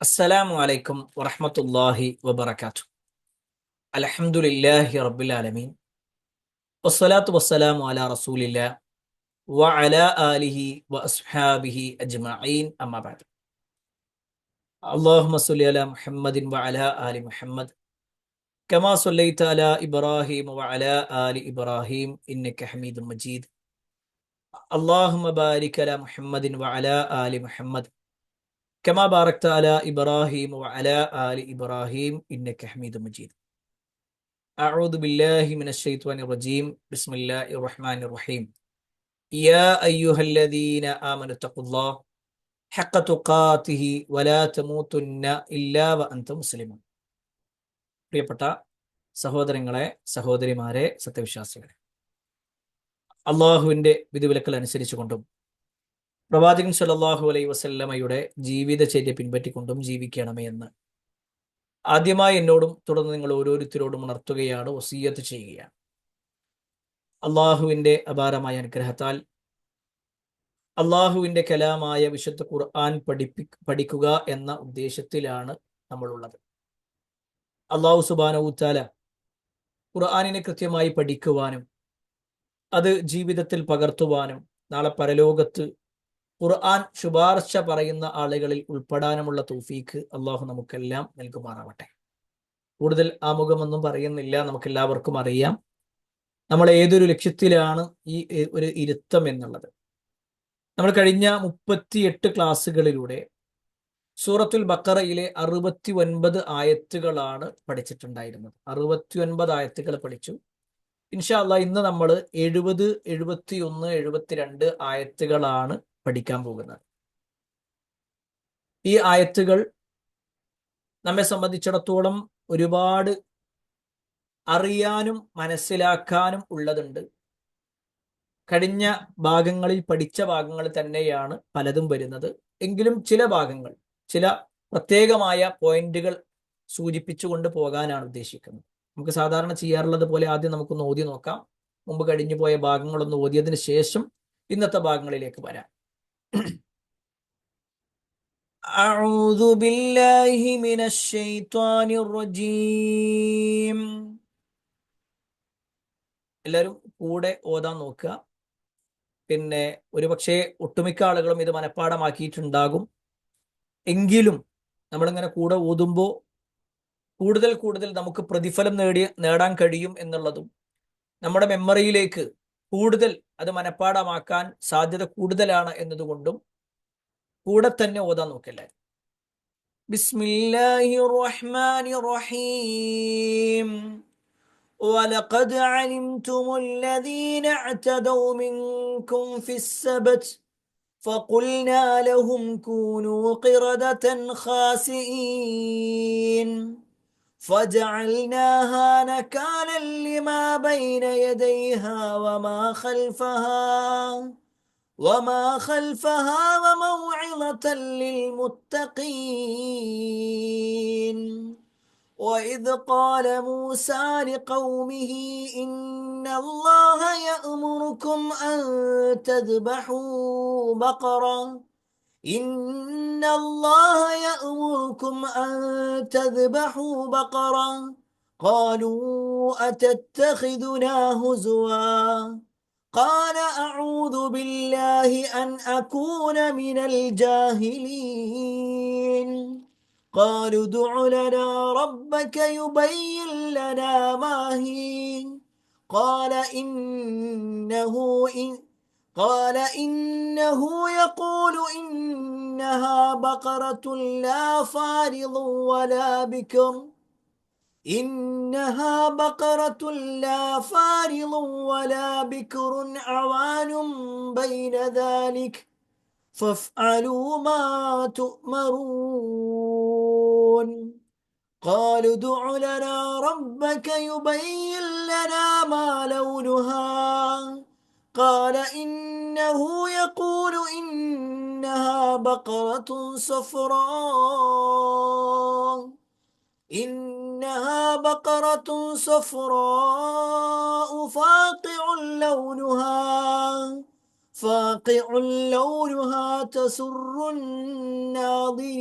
അസ്സലാമു അലൈക്കും വറഹ്മത്തുള്ളാഹി വബറകാതുഹു. അൽഹംദുലില്ലാഹി റബ്ബിൽ ആലമീൻ. വസ്സലാത്തു വസ്സലാമു അലാ റസൂലില്ലാഹ് വഅലാ ആലിഹി വഅസ്ഹാബിഹി അജ്മഈൻ. അമ്മാ ബഅദ്. അല്ലാഹുമ്മ സ്വല്ലി അലാ മുഹമ്മദിൻ വഅലാ ആലി മുഹമ്മദ് കമാ സ്വല്ലൈത അലാ ഇബ്രാഹീം വഅലാ ആലി ഇബ്രാഹീം ഇന്നക ഹമീദും മജീദ്. അല്ലാഹുമ്മ ബാരിക് അലാ മുഹമ്മദിൻ വഅലാ ആലി മുഹമ്മദ് കമാ ബാറക്ത അലാ ഇബ്രാഹീം വഅലാ ആലി ഇബ്രാഹീം ഇന്നക ഹമീദും മജീദ്. أعوذ بالله من الشيطان الرجيم. بسم الله الرحمن الرحيم. يا أيها الذين آمنوا اتقوا الله حق تقاته ولا تموتن إلا وأنتم مسلمون. പ്രിയപ്പെട്ട സഹോദരങ്ങളെ, സഹോദരിമാരെ, സത്യവിശ്വാസികളെ, അള്ളാഹുവിൻ്റെ വിധിവിലക്കൽ അനുസരിച്ചുകൊണ്ടും പ്രവാചകൻ സല്ലല്ലാഹു അലൈഹി വസല്ലമയുടെ ജീവിതചര്യ പിൻപറ്റിക്കൊണ്ടും ജീവിക്കണമേ എന്ന് ആദ്യമായി എന്നോടും തുടർന്ന് നിങ്ങൾ ഓരോരുത്തരോടും ഉണർത്തുകയാണ്, വസിയ്യത്ത് ചെയ്യുകയാണ്. അള്ളാഹുവിൻ്റെ അപാരമായ അനുഗ്രഹത്താൽ അള്ളാഹുവിൻ്റെ കലാമായ വിശുദ്ധ ഖുർആൻ പഠിക്കുക എന്ന ഉദ്ദേശത്തിലാണ് നമ്മളുള്ളത്. അള്ളാഹു സുബ്ഹാനഹു വതആല ഖുർആനിനെ കൃത്യമായി പഠിക്കുവാനും അത് ജീവിതത്തിൽ പകർത്തുവാനും നാളെ പരലോകത്ത് ഖുർആൻ ശുപാർശ പറയുന്ന ആളുകളിൽ ഉൾപ്പെടാനുമുള്ള തൗഫീക്ക് അള്ളാഹു നമുക്കെല്ലാം നൽകുമാറാവട്ടെ. കൂടുതൽ ആമുഖമൊന്നും പറയുന്നില്ല, നമുക്കെല്ലാവർക്കും അറിയാം നമ്മൾ ഏതൊരു ലക്ഷ്യത്തിലാണ് ഈ ഒരു ഇരുത്തം എന്നുള്ളത്. നമ്മൾ കഴിഞ്ഞ 38 ക്ലാസ്സുകളിലൂടെ സൂറത്തുൽ ബഖറയിലെ 69 ആയത്തുകളാണ് പഠിച്ചിട്ടുണ്ടായിരുന്നത്. 69 ആയത്തുകൾ പഠിച്ചു. ഇൻഷാ അല്ലാഹ് ഇന്ന് നമ്മൾ 70, 71, 72 ആയത്തുകളാണ് പഠിക്കാൻ പോകുന്നത്. ഈ ആയത്തുകൾ നമ്മെ സംബന്ധിച്ചിടത്തോളം ഒരുപാട് അറിയാനും മനസ്സിലാക്കാനും ഉള്ളതുണ്ട്. കഴിഞ്ഞ ഭാഗങ്ങളിൽ പഠിച്ച ഭാഗങ്ങൾ തന്നെയാണ് പലതും വരുന്നത്. എങ്കിലും ചില ഭാഗങ്ങൾ, ചില പ്രത്യേകമായ പോയിന്റുകൾ സൂചിപ്പിച്ചുകൊണ്ട് പോകാനാണ് ഉദ്ദേശിക്കുന്നത്. നമുക്ക് സാധാരണ ചെയ്യാറുള്ളത് പോലെ ആദ്യം നമുക്കൊന്ന് ഓതി നോക്കാം. മുമ്പ് കഴിഞ്ഞു പോയ ഭാഗങ്ങളൊന്ന് ഓതിയതിനു ശേഷം ഇന്നത്തെ ഭാഗങ്ങളിലേക്ക് വരാം. അഊദു ബില്ലാഹി മിനശ് ശൈത്വാനിർ റജീം. എല്ലാവരും കൂടെ ഓതാൻ നോക്കുക. പിന്നെ ഒരുപക്ഷെ ഒട്ടുമിക്ക ആളുകളും ഇത് മനഃപ്പാടമാക്കിയിട്ടുണ്ടാകും. എങ്കിലും നമ്മളിങ്ങനെ കൂടെ ഓതുമ്പോൾ കൂടുതൽ കൂടുതൽ നമുക്ക് പ്രതിഫലം നേടാൻ കഴിയും എന്നുള്ളതും നമ്മുടെ മെമ്മറിയിലേക്ക് കൂടുതൽ അത് മനഃപ്പാടമാക്കാൻ സാധ്യത കൂടുതലാണ് എന്നതുകൊണ്ടും കൂടെ തന്നെ ഓതാൻ നോക്കല്ലേ. ബിസ്മില്ലാഹിർ റഹ്മാനിർ റഹീം. ولقد علمتم الذين اعتدوا منكم في السبت فقلنا لهم كونوا قردة خاسئين فجعلناها نكالا لما بين يديها وما خلفها وموعظة للمتقين. وإذ قال موسى لقومه إن الله يأمركم أن تذبحوا بقرة قالوا أتتخذنا هزوا قال أعوذ بالله أن أكون من الجاهلين. قالوا ادع لنا ربك يبين لنا ما هي قال إنه يقول إنها بقرة لا فارض ولا بكر عوان بين ذلك فافعلوا ما تؤمرون. قالوا ادع لنا ربك يبين لنا ما لونها قال إنه يقول إنها بقرة صفراء فاقع لونها فاقع لونها تسر الناظرين.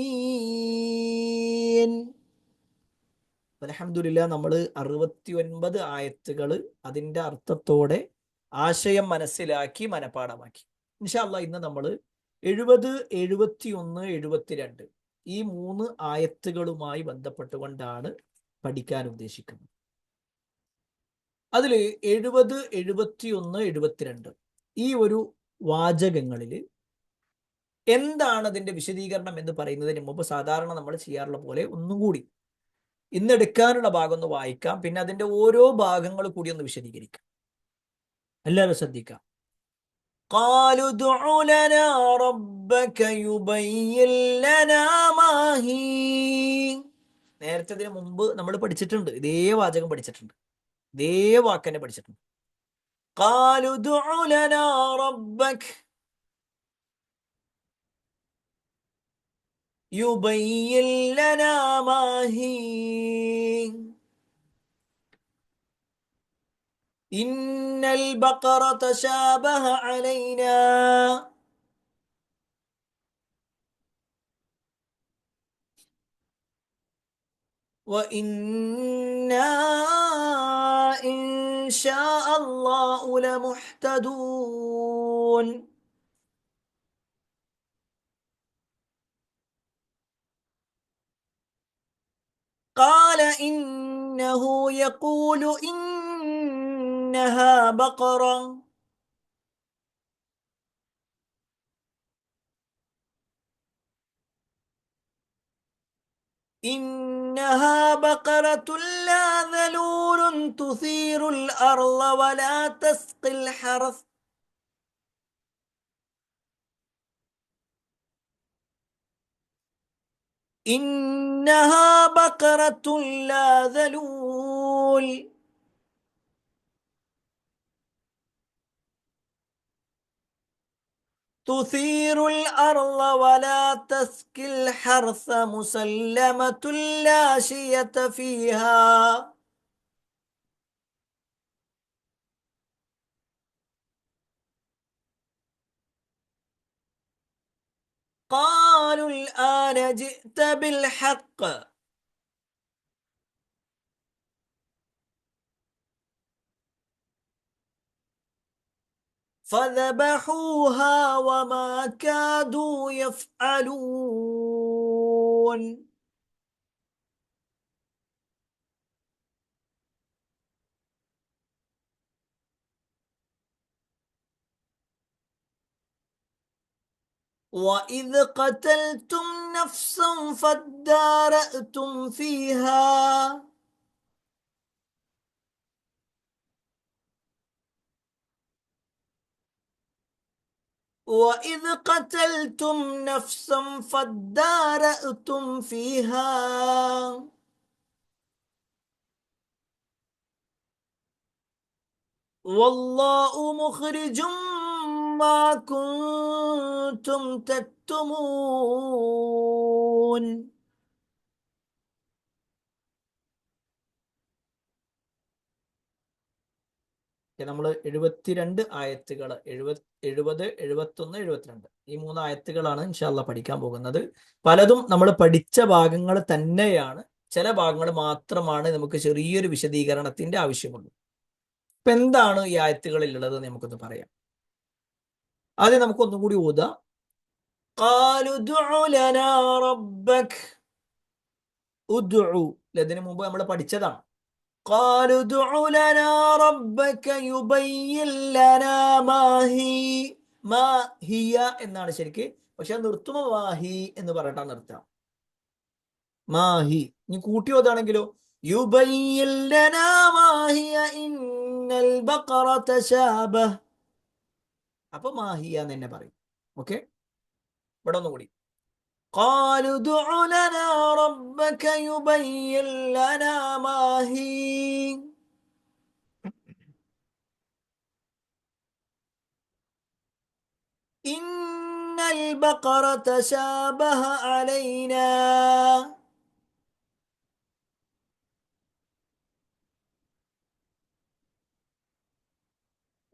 അൽഹംദുലില്ലാ, നമ്മൾ 69 ആയത്തുകൾ അതിൻ്റെ അർത്ഥത്തോടെ ആശയം മനസ്സിലാക്കി മനഃപ്പാഠമാക്കി. ഇൻഷാ അല്ലാഹ് ഇന്ന് നമ്മൾ 70, 71, 72 ഈ 3 ആയത്തുകളുമായി ബന്ധപ്പെട്ടുകൊണ്ടാണ് പഠിക്കാൻ ഉദ്ദേശിക്കുന്നത്. അതിൽ 70, 71, 72 ഈ ഒരു വാചകങ്ങളിൽ എന്താണ് അതിൻ്റെ വിശദീകരണം എന്ന് പറയുന്നതിന് മുമ്പ് സാധാരണ നമ്മൾ ചെയ്യാറുള്ള പോലെ ഒന്നും കൂടി ഇന്ന് എടുക്കാനുള്ള ഭാഗം ഒന്ന് വായിക്കാം, പിന്നെ അതിൻ്റെ ഓരോ ഭാഗങ്ങൾ കൂടി ഒന്ന് വിശദീകരിക്കാം. എല്ലാവരും ശ്രദ്ധിക്കാം. قالوا ادع لنا ربك يبين لنا ما هي. നേരത്തെ ഇതിന് മുമ്പ് നമ്മൾ പഠിച്ചിട്ടുണ്ട്, ഇതേ വാചകം പഠിച്ചിട്ടുണ്ട്, ഇതേ വാക്ക് തന്നെ പഠിച്ചിട്ടുണ്ട്. قالوا ادع لنا ربك يبين لنا ما هي إن البقرة تشابه علينا وإنا إن شاء الله لمهتدون. قال إنه يقول إنها بقرة لا ذلول تثير الأرض ولا تسقي الحرث إنها بقرة لا ذلول تثير الأرض ولا تسقي الحرث مسلمة لا شية فيها. قالوا الآن جئت بالحق فذبحوها وما كادوا يفعلون. وإذ قتلتم نفسا فادارأتم فيها وإذ قتلتم نفسا فادارأتم فيها والله مخرج ما كنتم تكتمون. നമ്മൾ 72 ആയത്തുകൾ 70, 71, 72 ഈ 3 ആയത്തുകളാണ് ഇൻഷാ അല്ലാഹ് പഠിക്കാൻ പോകുന്നത്. പലതും നമ്മൾ പഠിച്ച ഭാഗങ്ങൾ തന്നെയാണ്, ചില ഭാഗങ്ങൾ മാത്രമാണ് നമുക്ക് ചെറിയൊരു വിശദീകരണത്തിന്റെ ആവശ്യമുള്ളൂ. ഇപ്പൊ എന്താണ് ഈ ആയത്തുകളിൽ ഉള്ളത് നമുക്കൊന്ന് പറയാം. ആദ്യം നമുക്ക് ഒന്നും കൂടി ഓതാം. قالوا ادع لنا ربك ഉദ്ഉ ഇതിനു മുമ്പ് നമ്മൾ പഠിച്ചതാണ്. قالوا ادع لنا ربك يبين لنا ما هي. മാ ഹിയ എന്നാണ് ശരിക്ക്, പക്ഷെ നിർത്തുമ്പോൾ മാഹി എന്ന് പറഞ്ഞിട്ടാണ് നിർത്താം. മാഹി. ഇനി കൂട്ടി ഓതാണെങ്കിലോ യുബയ്യിൻ ലനാ മാ ഹിയ ഇന്നൽ ബഖറ തശാബഹ. അപ്പൊ മാഹിയ എന്ന് തന്നെ പറയും. ഓക്കെ, ഇവിടെ ഒന്നുകൂടി. قالوا ادع لنا ربك يبين لنا ما هي إن البقرة تشابه علينا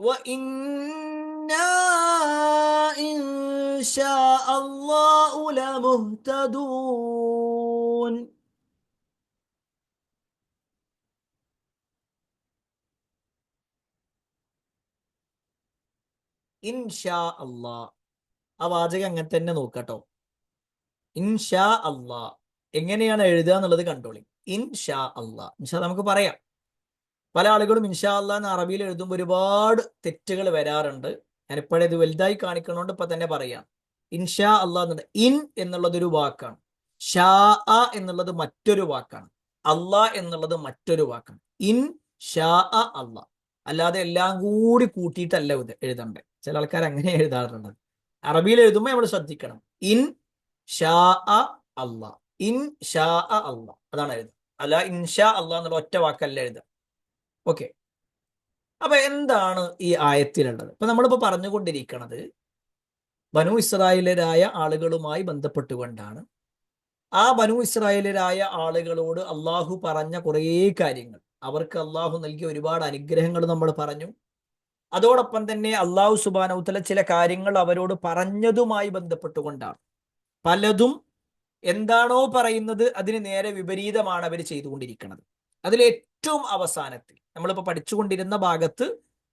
وإنا إن شاء الله لمهتدون. ഇൻഷാ അല്ലാ, ആ വാചകം അങ്ങനെ തന്നെ നോക്കട്ടോ. ഇൻഷാ അല്ലാ എങ്ങനെയാണ് എഴുതുക എന്നുള്ളത് കണ്ടോളി. ഇൻഷാ അല്ലാ, ഇൻഷാ നമുക്ക് പറയാം. പല ആളുകളും ഇൻഷാ അല്ലാ എന്ന് അറബിയിൽ എഴുതുമ്പോൾ ഒരുപാട് തെറ്റുകൾ വരാറുണ്ട്. ഞാനിപ്പോഴേ ഇത് വലുതായി കാണിക്കണോണ്ട് ഇപ്പൊ തന്നെ പറയാം. ഇൻഷാ അല്ലാ എന്നുണ്ട് ഇൻ എന്നുള്ളത് ഒരു വാക്കാണ്, ഷാ എന്നുള്ളത് മറ്റൊരു വാക്കാണ്, അല്ലാ എന്നുള്ളത് മറ്റൊരു വാക്കാണ്. ഇൻ ഷാ അല്ലാ, അല്ലാതെ എല്ലാം കൂടി കൂട്ടിയിട്ടല്ല എഴുതണ്ടേ. ചില ആൾക്കാർ അങ്ങനെ എഴുതാറുണ്ട്. അറബിയിൽ എഴുതുമ്പോൾ നമ്മൾ ശ്രദ്ധിക്കണം. ഇൻ ഷാ അല്ലാ, ഇൻ ഷാ അല്ലാ അതാണ് എഴുതുക. അല്ല ഇൻഷാ അല്ലാ എന്നുള്ള ഒറ്റ വാക്കല്ല എഴുതുക. ഓക്കെ, അപ്പൊ എന്താണ് ഈ ആയത്തിലുള്ളത്? ഇപ്പൊ നമ്മളിപ്പോ പറഞ്ഞുകൊണ്ടിരിക്കുന്നത് ബനു ഇസ്രായേലരായ ആളുകളുമായി ബന്ധപ്പെട്ടുകൊണ്ടാണ്. ആ ബനു ഇസ്രായേലരായ ആളുകളോട് അള്ളാഹു പറഞ്ഞ കുറേ കാര്യങ്ങൾ, അവർക്ക് അള്ളാഹു നൽകിയ ഒരുപാട് അനുഗ്രഹങ്ങൾ നമ്മൾ പറഞ്ഞു. അതോടൊപ്പം തന്നെ അള്ളാഹു സുബ്ഹാനഹു വ തആല ചില കാര്യങ്ങൾ അവരോട് പറഞ്ഞതുമായി ബന്ധപ്പെട്ടുകൊണ്ടാണ്. പലതും എന്താണോ പറയുന്നത് അതിന് നേരെ വിപരീതമാണ് അവർ ചെയ്തുകൊണ്ടിരിക്കുന്നത്. അതിൽ ഏറ്റവും അവസാനത്തിൽ നമ്മളിപ്പോൾ പഠിച്ചുകൊണ്ടിരുന്ന ഭാഗത്ത്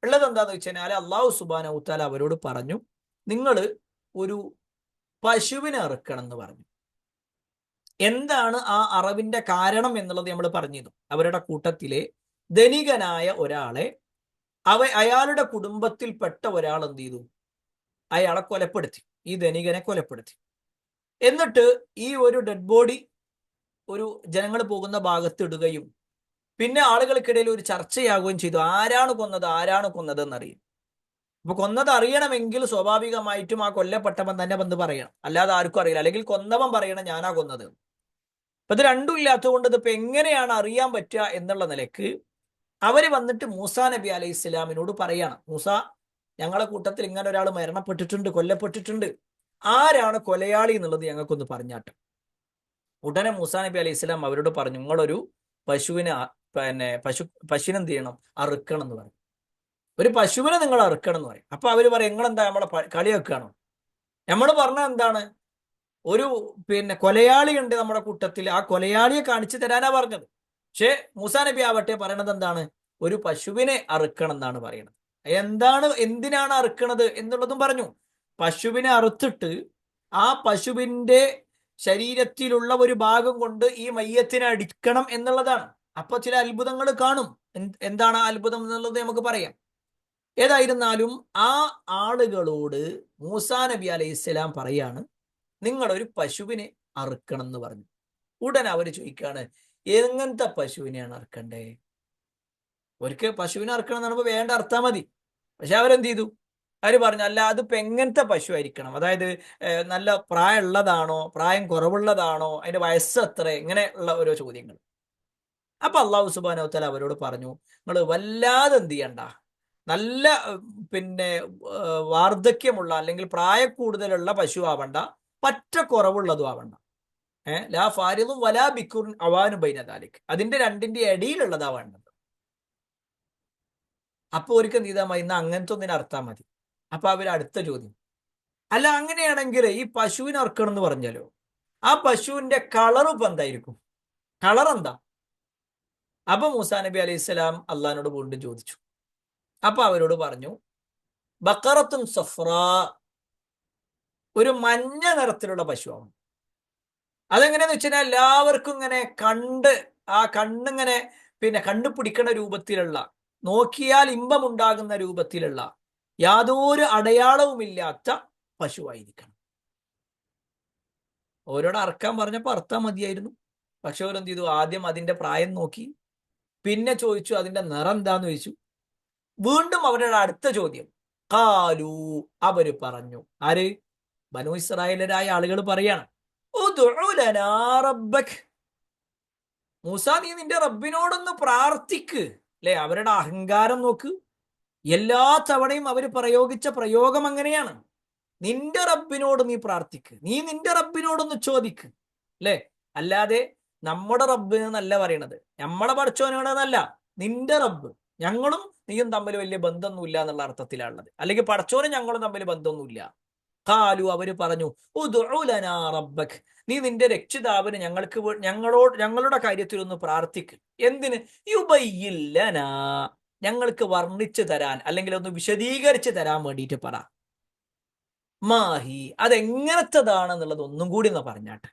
ഉള്ളത് എന്താന്ന് വെച്ചാൽ അള്ളാഹു സുബ്ഹാനഹു വ തആല അവരോട് പറഞ്ഞു, നിങ്ങൾ ഒരു പശുവിനെ അറുക്കണം എന്ന് പറഞ്ഞു. എന്താണ് ആ അറവിന്റെ കാരണം എന്നുള്ളത് നമ്മൾ പറഞ്ഞിരുന്നു. അവരുടെ കൂട്ടത്തിലെ ധനികനായ ഒരാളെ അയാളുടെ കുടുംബത്തിൽപ്പെട്ട ഒരാൾ എന്ത് ചെയ്തു? അയാളെ കൊലപ്പെടുത്തി, ഈ ധനികനെ കൊലപ്പെടുത്തി. എന്നിട്ട് ഈ ഒരു ഡെഡ് ബോഡി ഒരു ജനങ്ങൾ പോകുന്ന ഭാഗത്ത് ഇടുകയും പിന്നെ ആളുകൾക്കിടയിൽ ഒരു ചർച്ചയാകുകയും ചെയ്തു. ആരാണ് കൊന്നത്, ആരാണ് കൊന്നത് എന്നറിയും. അപ്പൊ കൊന്നത് അറിയണമെങ്കിൽ സ്വാഭാവികമായിട്ടും ആ കൊല്ലപ്പെട്ടവൻ തന്നെ വന്ന് പറയണം, അല്ലാതെ ആർക്കും അറിയില്ല. അല്ലെങ്കിൽ കൊന്നവൻ പറയണം ഞാനാ കൊന്നത്. അപ്പൊ ഇത് രണ്ടും ഇല്ലാത്തതുകൊണ്ട് ഇതിപ്പോ എങ്ങനെയാണ് അറിയാൻ പറ്റുക എന്നുള്ള നിലക്ക് അവര് വന്നിട്ട് മൂസാ നബി അലൈഹി ഇസ്ലാമിനോട് പറയാണ്, മൂസ, ഞങ്ങളെ കൂട്ടത്തിൽ ഇങ്ങനെ ഒരാൾ മരണപ്പെട്ടിട്ടുണ്ട്, കൊല്ലപ്പെട്ടിട്ടുണ്ട്, ആരാണ് കൊലയാളി എന്നുള്ളത് ഞങ്ങൾക്കൊന്ന് പറഞ്ഞാട്ടെ. ഉടനെ മൂസാ നബി അലൈഹി ഇസ്ലാം അവരോട് പറഞ്ഞു, നിങ്ങളൊരു പശുവിനെ പശുവിനെ എന്ത് ചെയ്യണം? അറുക്കണം എന്ന് പറയും. ഒരു പശുവിനെ നിങ്ങൾ അറുക്കണം എന്ന് പറയും. അപ്പൊ അവര് പറയും, നിങ്ങളെന്താ നമ്മളെ കളി വെക്കുകയാണോ? നമ്മൾ പറഞ്ഞ എന്താണ്? ഒരു കൊലയാളി ഉണ്ട് നമ്മുടെ കൂട്ടത്തിൽ, ആ കൊലയാളിയെ കാണിച്ചു തരാനാ പറഞ്ഞത്. പക്ഷേ മൂസാ നബി ആവട്ടെ പറയണത് എന്താണ്? ഒരു പശുവിനെ അറുക്കണം എന്നാണ് പറയുന്നത്. എന്തിനാണ് അറുക്കണത് എന്നുള്ളതും പറഞ്ഞു. പശുവിനെ അറുത്തിട്ട് ആ പശുവിന്റെ ശരീരത്തിലുള്ള ഒരു ഭാഗം കൊണ്ട് ഈ മയ്യത്തിനെ അടിക്കണം എന്നുള്ളതാണ്. അപ്പൊ ചില അത്ഭുതങ്ങൾ കാണും. എന്താണ് ആ അത്ഭുതം എന്നുള്ളത് നമുക്ക് പറയാം. ഏതായിരുന്നാലും ആ ആളുകളോട് മൂസാ നബി അലൈഹി സ്വലാം പറയാണ്, നിങ്ങളൊരു പശുവിനെ അറുക്കണം എന്ന് പറഞ്ഞു. ഉടനെ അവർ ചോദിക്കാണ്, എങ്ങനത്തെ പശുവിനെയാണ് അറുക്കണ്ടേ? ഒരിക്കൽ പശുവിനെ അറുക്കണം എന്ന് പറയുമ്പോൾ വേണ്ട അറുത്താൽ മതി. പക്ഷെ അവരെന്ത് ചെയ്തു? അവർ പറഞ്ഞു, അല്ല അതിപ്പോ എങ്ങനത്തെ പശു ആയിരിക്കണം? അതായത് നല്ല പ്രായമുള്ളതാണോ, പ്രായം കുറവുള്ളതാണോ, അതിന്റെ വയസ്സ് എത്ര, ഇങ്ങനെ ഉള്ള ഓരോ ചോദ്യങ്ങൾ. അപ്പൊ അള്ളാഹു സുബ്ഹാനഹു വ തആല അവരോട് പറഞ്ഞു, നിങ്ങൾ വല്ലാതെ എന്ത് ചെയ്യണ്ട, നല്ല വാർദ്ധക്യമുള്ള അല്ലെങ്കിൽ പ്രായക്കൂടുതലുള്ള പശു ആവണ്ട, പറ്റ കുറവുള്ളതും ആവണ്ട. ലാ ഫാരിദും വലാ ബിക്കുറുൻ അവാനു ബൈന ദാലിക്, അതിന്റെ രണ്ടിന്റെ ഇടയിലുള്ളതാ വേണ്ടത്. അപ്പൊ ഒരിക്കൽ നീ ഇതാ ഇന്ന് അങ്ങനത്തെ ഒന്നിനെ അർത്ഥം മതി. അപ്പൊ അവർ അടുത്ത ചോദ്യം, അല്ല അങ്ങനെയാണെങ്കിൽ ഈ പശുവിനെ അറക്കണം എന്ന് പറഞ്ഞാലോ, ആ പശുവിന്റെ കളർ ഇപ്പൊ എന്തായിരിക്കും? കളർ എന്താ? അപ്പൊ മൂസാ നബി അലൈഹി സ്വലാം അള്ളഹാനോട് വീണ്ടും ചോദിച്ചു. അപ്പൊ അവരോട് പറഞ്ഞു, ബക്കറത്തുൻ സഫ്രാ, ഒരു മഞ്ഞ നിറത്തിലുള്ള പശുവാണ്. അതെങ്ങനെയാന്ന് വെച്ചാൽ എല്ലാവർക്കും ഇങ്ങനെ ആ കണ്ണിങ്ങനെ കണ്ടുപിടിക്കുന്ന രൂപത്തിലുള്ള, നോക്കിയാൽ ഇമ്പമുണ്ടാകുന്ന രൂപത്തിലുള്ള, യാതൊരു അടയാളവുമില്ലാത്ത പശുവായിരിക്കണം. ഓരോട് അറക്കാൻ പറഞ്ഞപ്പോൾ അറുത്താൽ മതിയായിരുന്നു. പക്ഷെ അവരെന്ത് ചെയ്തു? ആദ്യം അതിന്റെ പ്രായം നോക്കി, പിന്നെ ചോദിച്ചു അതിന്റെ നിറം എന്താന്ന് ചോദിച്ചു. വീണ്ടും അവരുടെ അടുത്ത ചോദ്യം, കാലു, അവര് പറഞ്ഞു. ആര്? ബനു ഇസ്രായേലരായ ആളുകൾ പറയാണ്, ഉദ്ഉ ലനാ റബ്ബക്, മൂസാ നീ നിന്റെ റബ്ബിനോടൊന്ന് പ്രാർത്ഥിക്ക്. അല്ലെ, അവരുടെ അഹങ്കാരം നോക്ക്. എല്ലാ തവണയും അവർ പ്രയോഗിച്ച പ്രയോഗം അങ്ങനെയാണ്. നിന്റെ റബ്ബിനോട് നീ പ്രാർത്ഥിക്ക്, നീ നിന്റെ റബ്ബിനോടൊന്ന് ചോദിക്ക്. അല്ലെ, അല്ലാതെ നമ്മുടെ റബ്ബിന് എന്നല്ല പറയണത്, നമ്മളെ പഠിച്ചവനോടെന്നല്ല, നിന്റെ റബ്ബ്. ഞങ്ങളും നീയും തമ്മിൽ വലിയ ബന്ധമൊന്നുമില്ല എന്നുള്ള അർത്ഥത്തിലാണുള്ളത്. അല്ലെങ്കിൽ പടച്ചോനും ഞങ്ങളും തമ്മിൽ ബന്ധമൊന്നുമില്ല. ഖാലു അവര് പറഞ്ഞു, ഉദ്ഉ ലനാ റബ്ബക്, നീ നിന്റെ രക്ഷിതാവിന് ഞങ്ങളുടെ കാര്യത്തിൽ ഒന്ന് പ്രാർത്ഥിക്ക്. എന്തിന്? യുബയ്യിൻ ലനാ, ഞങ്ങൾക്ക് വർണ്ണിച്ചു തരാൻ, അല്ലെങ്കിൽ ഒന്ന് വിശദീകരിച്ച് തരാൻ വേണ്ടിയിട്ട് പറ. മാഹി, അതെങ്ങനത്തതാണെന്നുള്ളത് ഒന്നും കൂടി ഒന്ന് പറഞ്ഞാട്ടെ.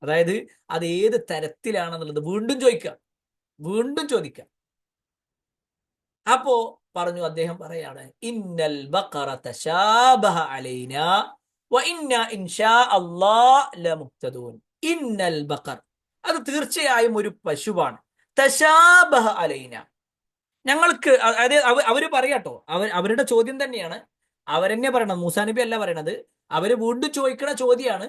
അതായത് അത് ഏത് തരത്തിലാണെന്നുള്ളത് വീണ്ടും ചോദിക്കുക. അപ്പോ പറഞ്ഞു, അദ്ദേഹം പറയാണ്, ഇന്നൽ ബഖറ തശാബഹ അലൈനാ വ ഇന്നാ ഇൻഷാ അല്ലാഹ് ലമുഹ്തദൂൻ. ഇന്നൽ ബഖർ, അത് തീർച്ചയായും ഒരു പശുവാണ്. തശാബഹ അലൈന, ഞങ്ങൾക്ക്, അതായത് അവര് പറയാട്ടോ, അവരുടെ ചോദ്യം തന്നെയാണ്, അവരെന്നെ പറയണത്, മൂസാ നബി അല്ല പറയണത്. അവര് വീണ്ടും ചോദിക്കണ ചോദ്യമാണ്,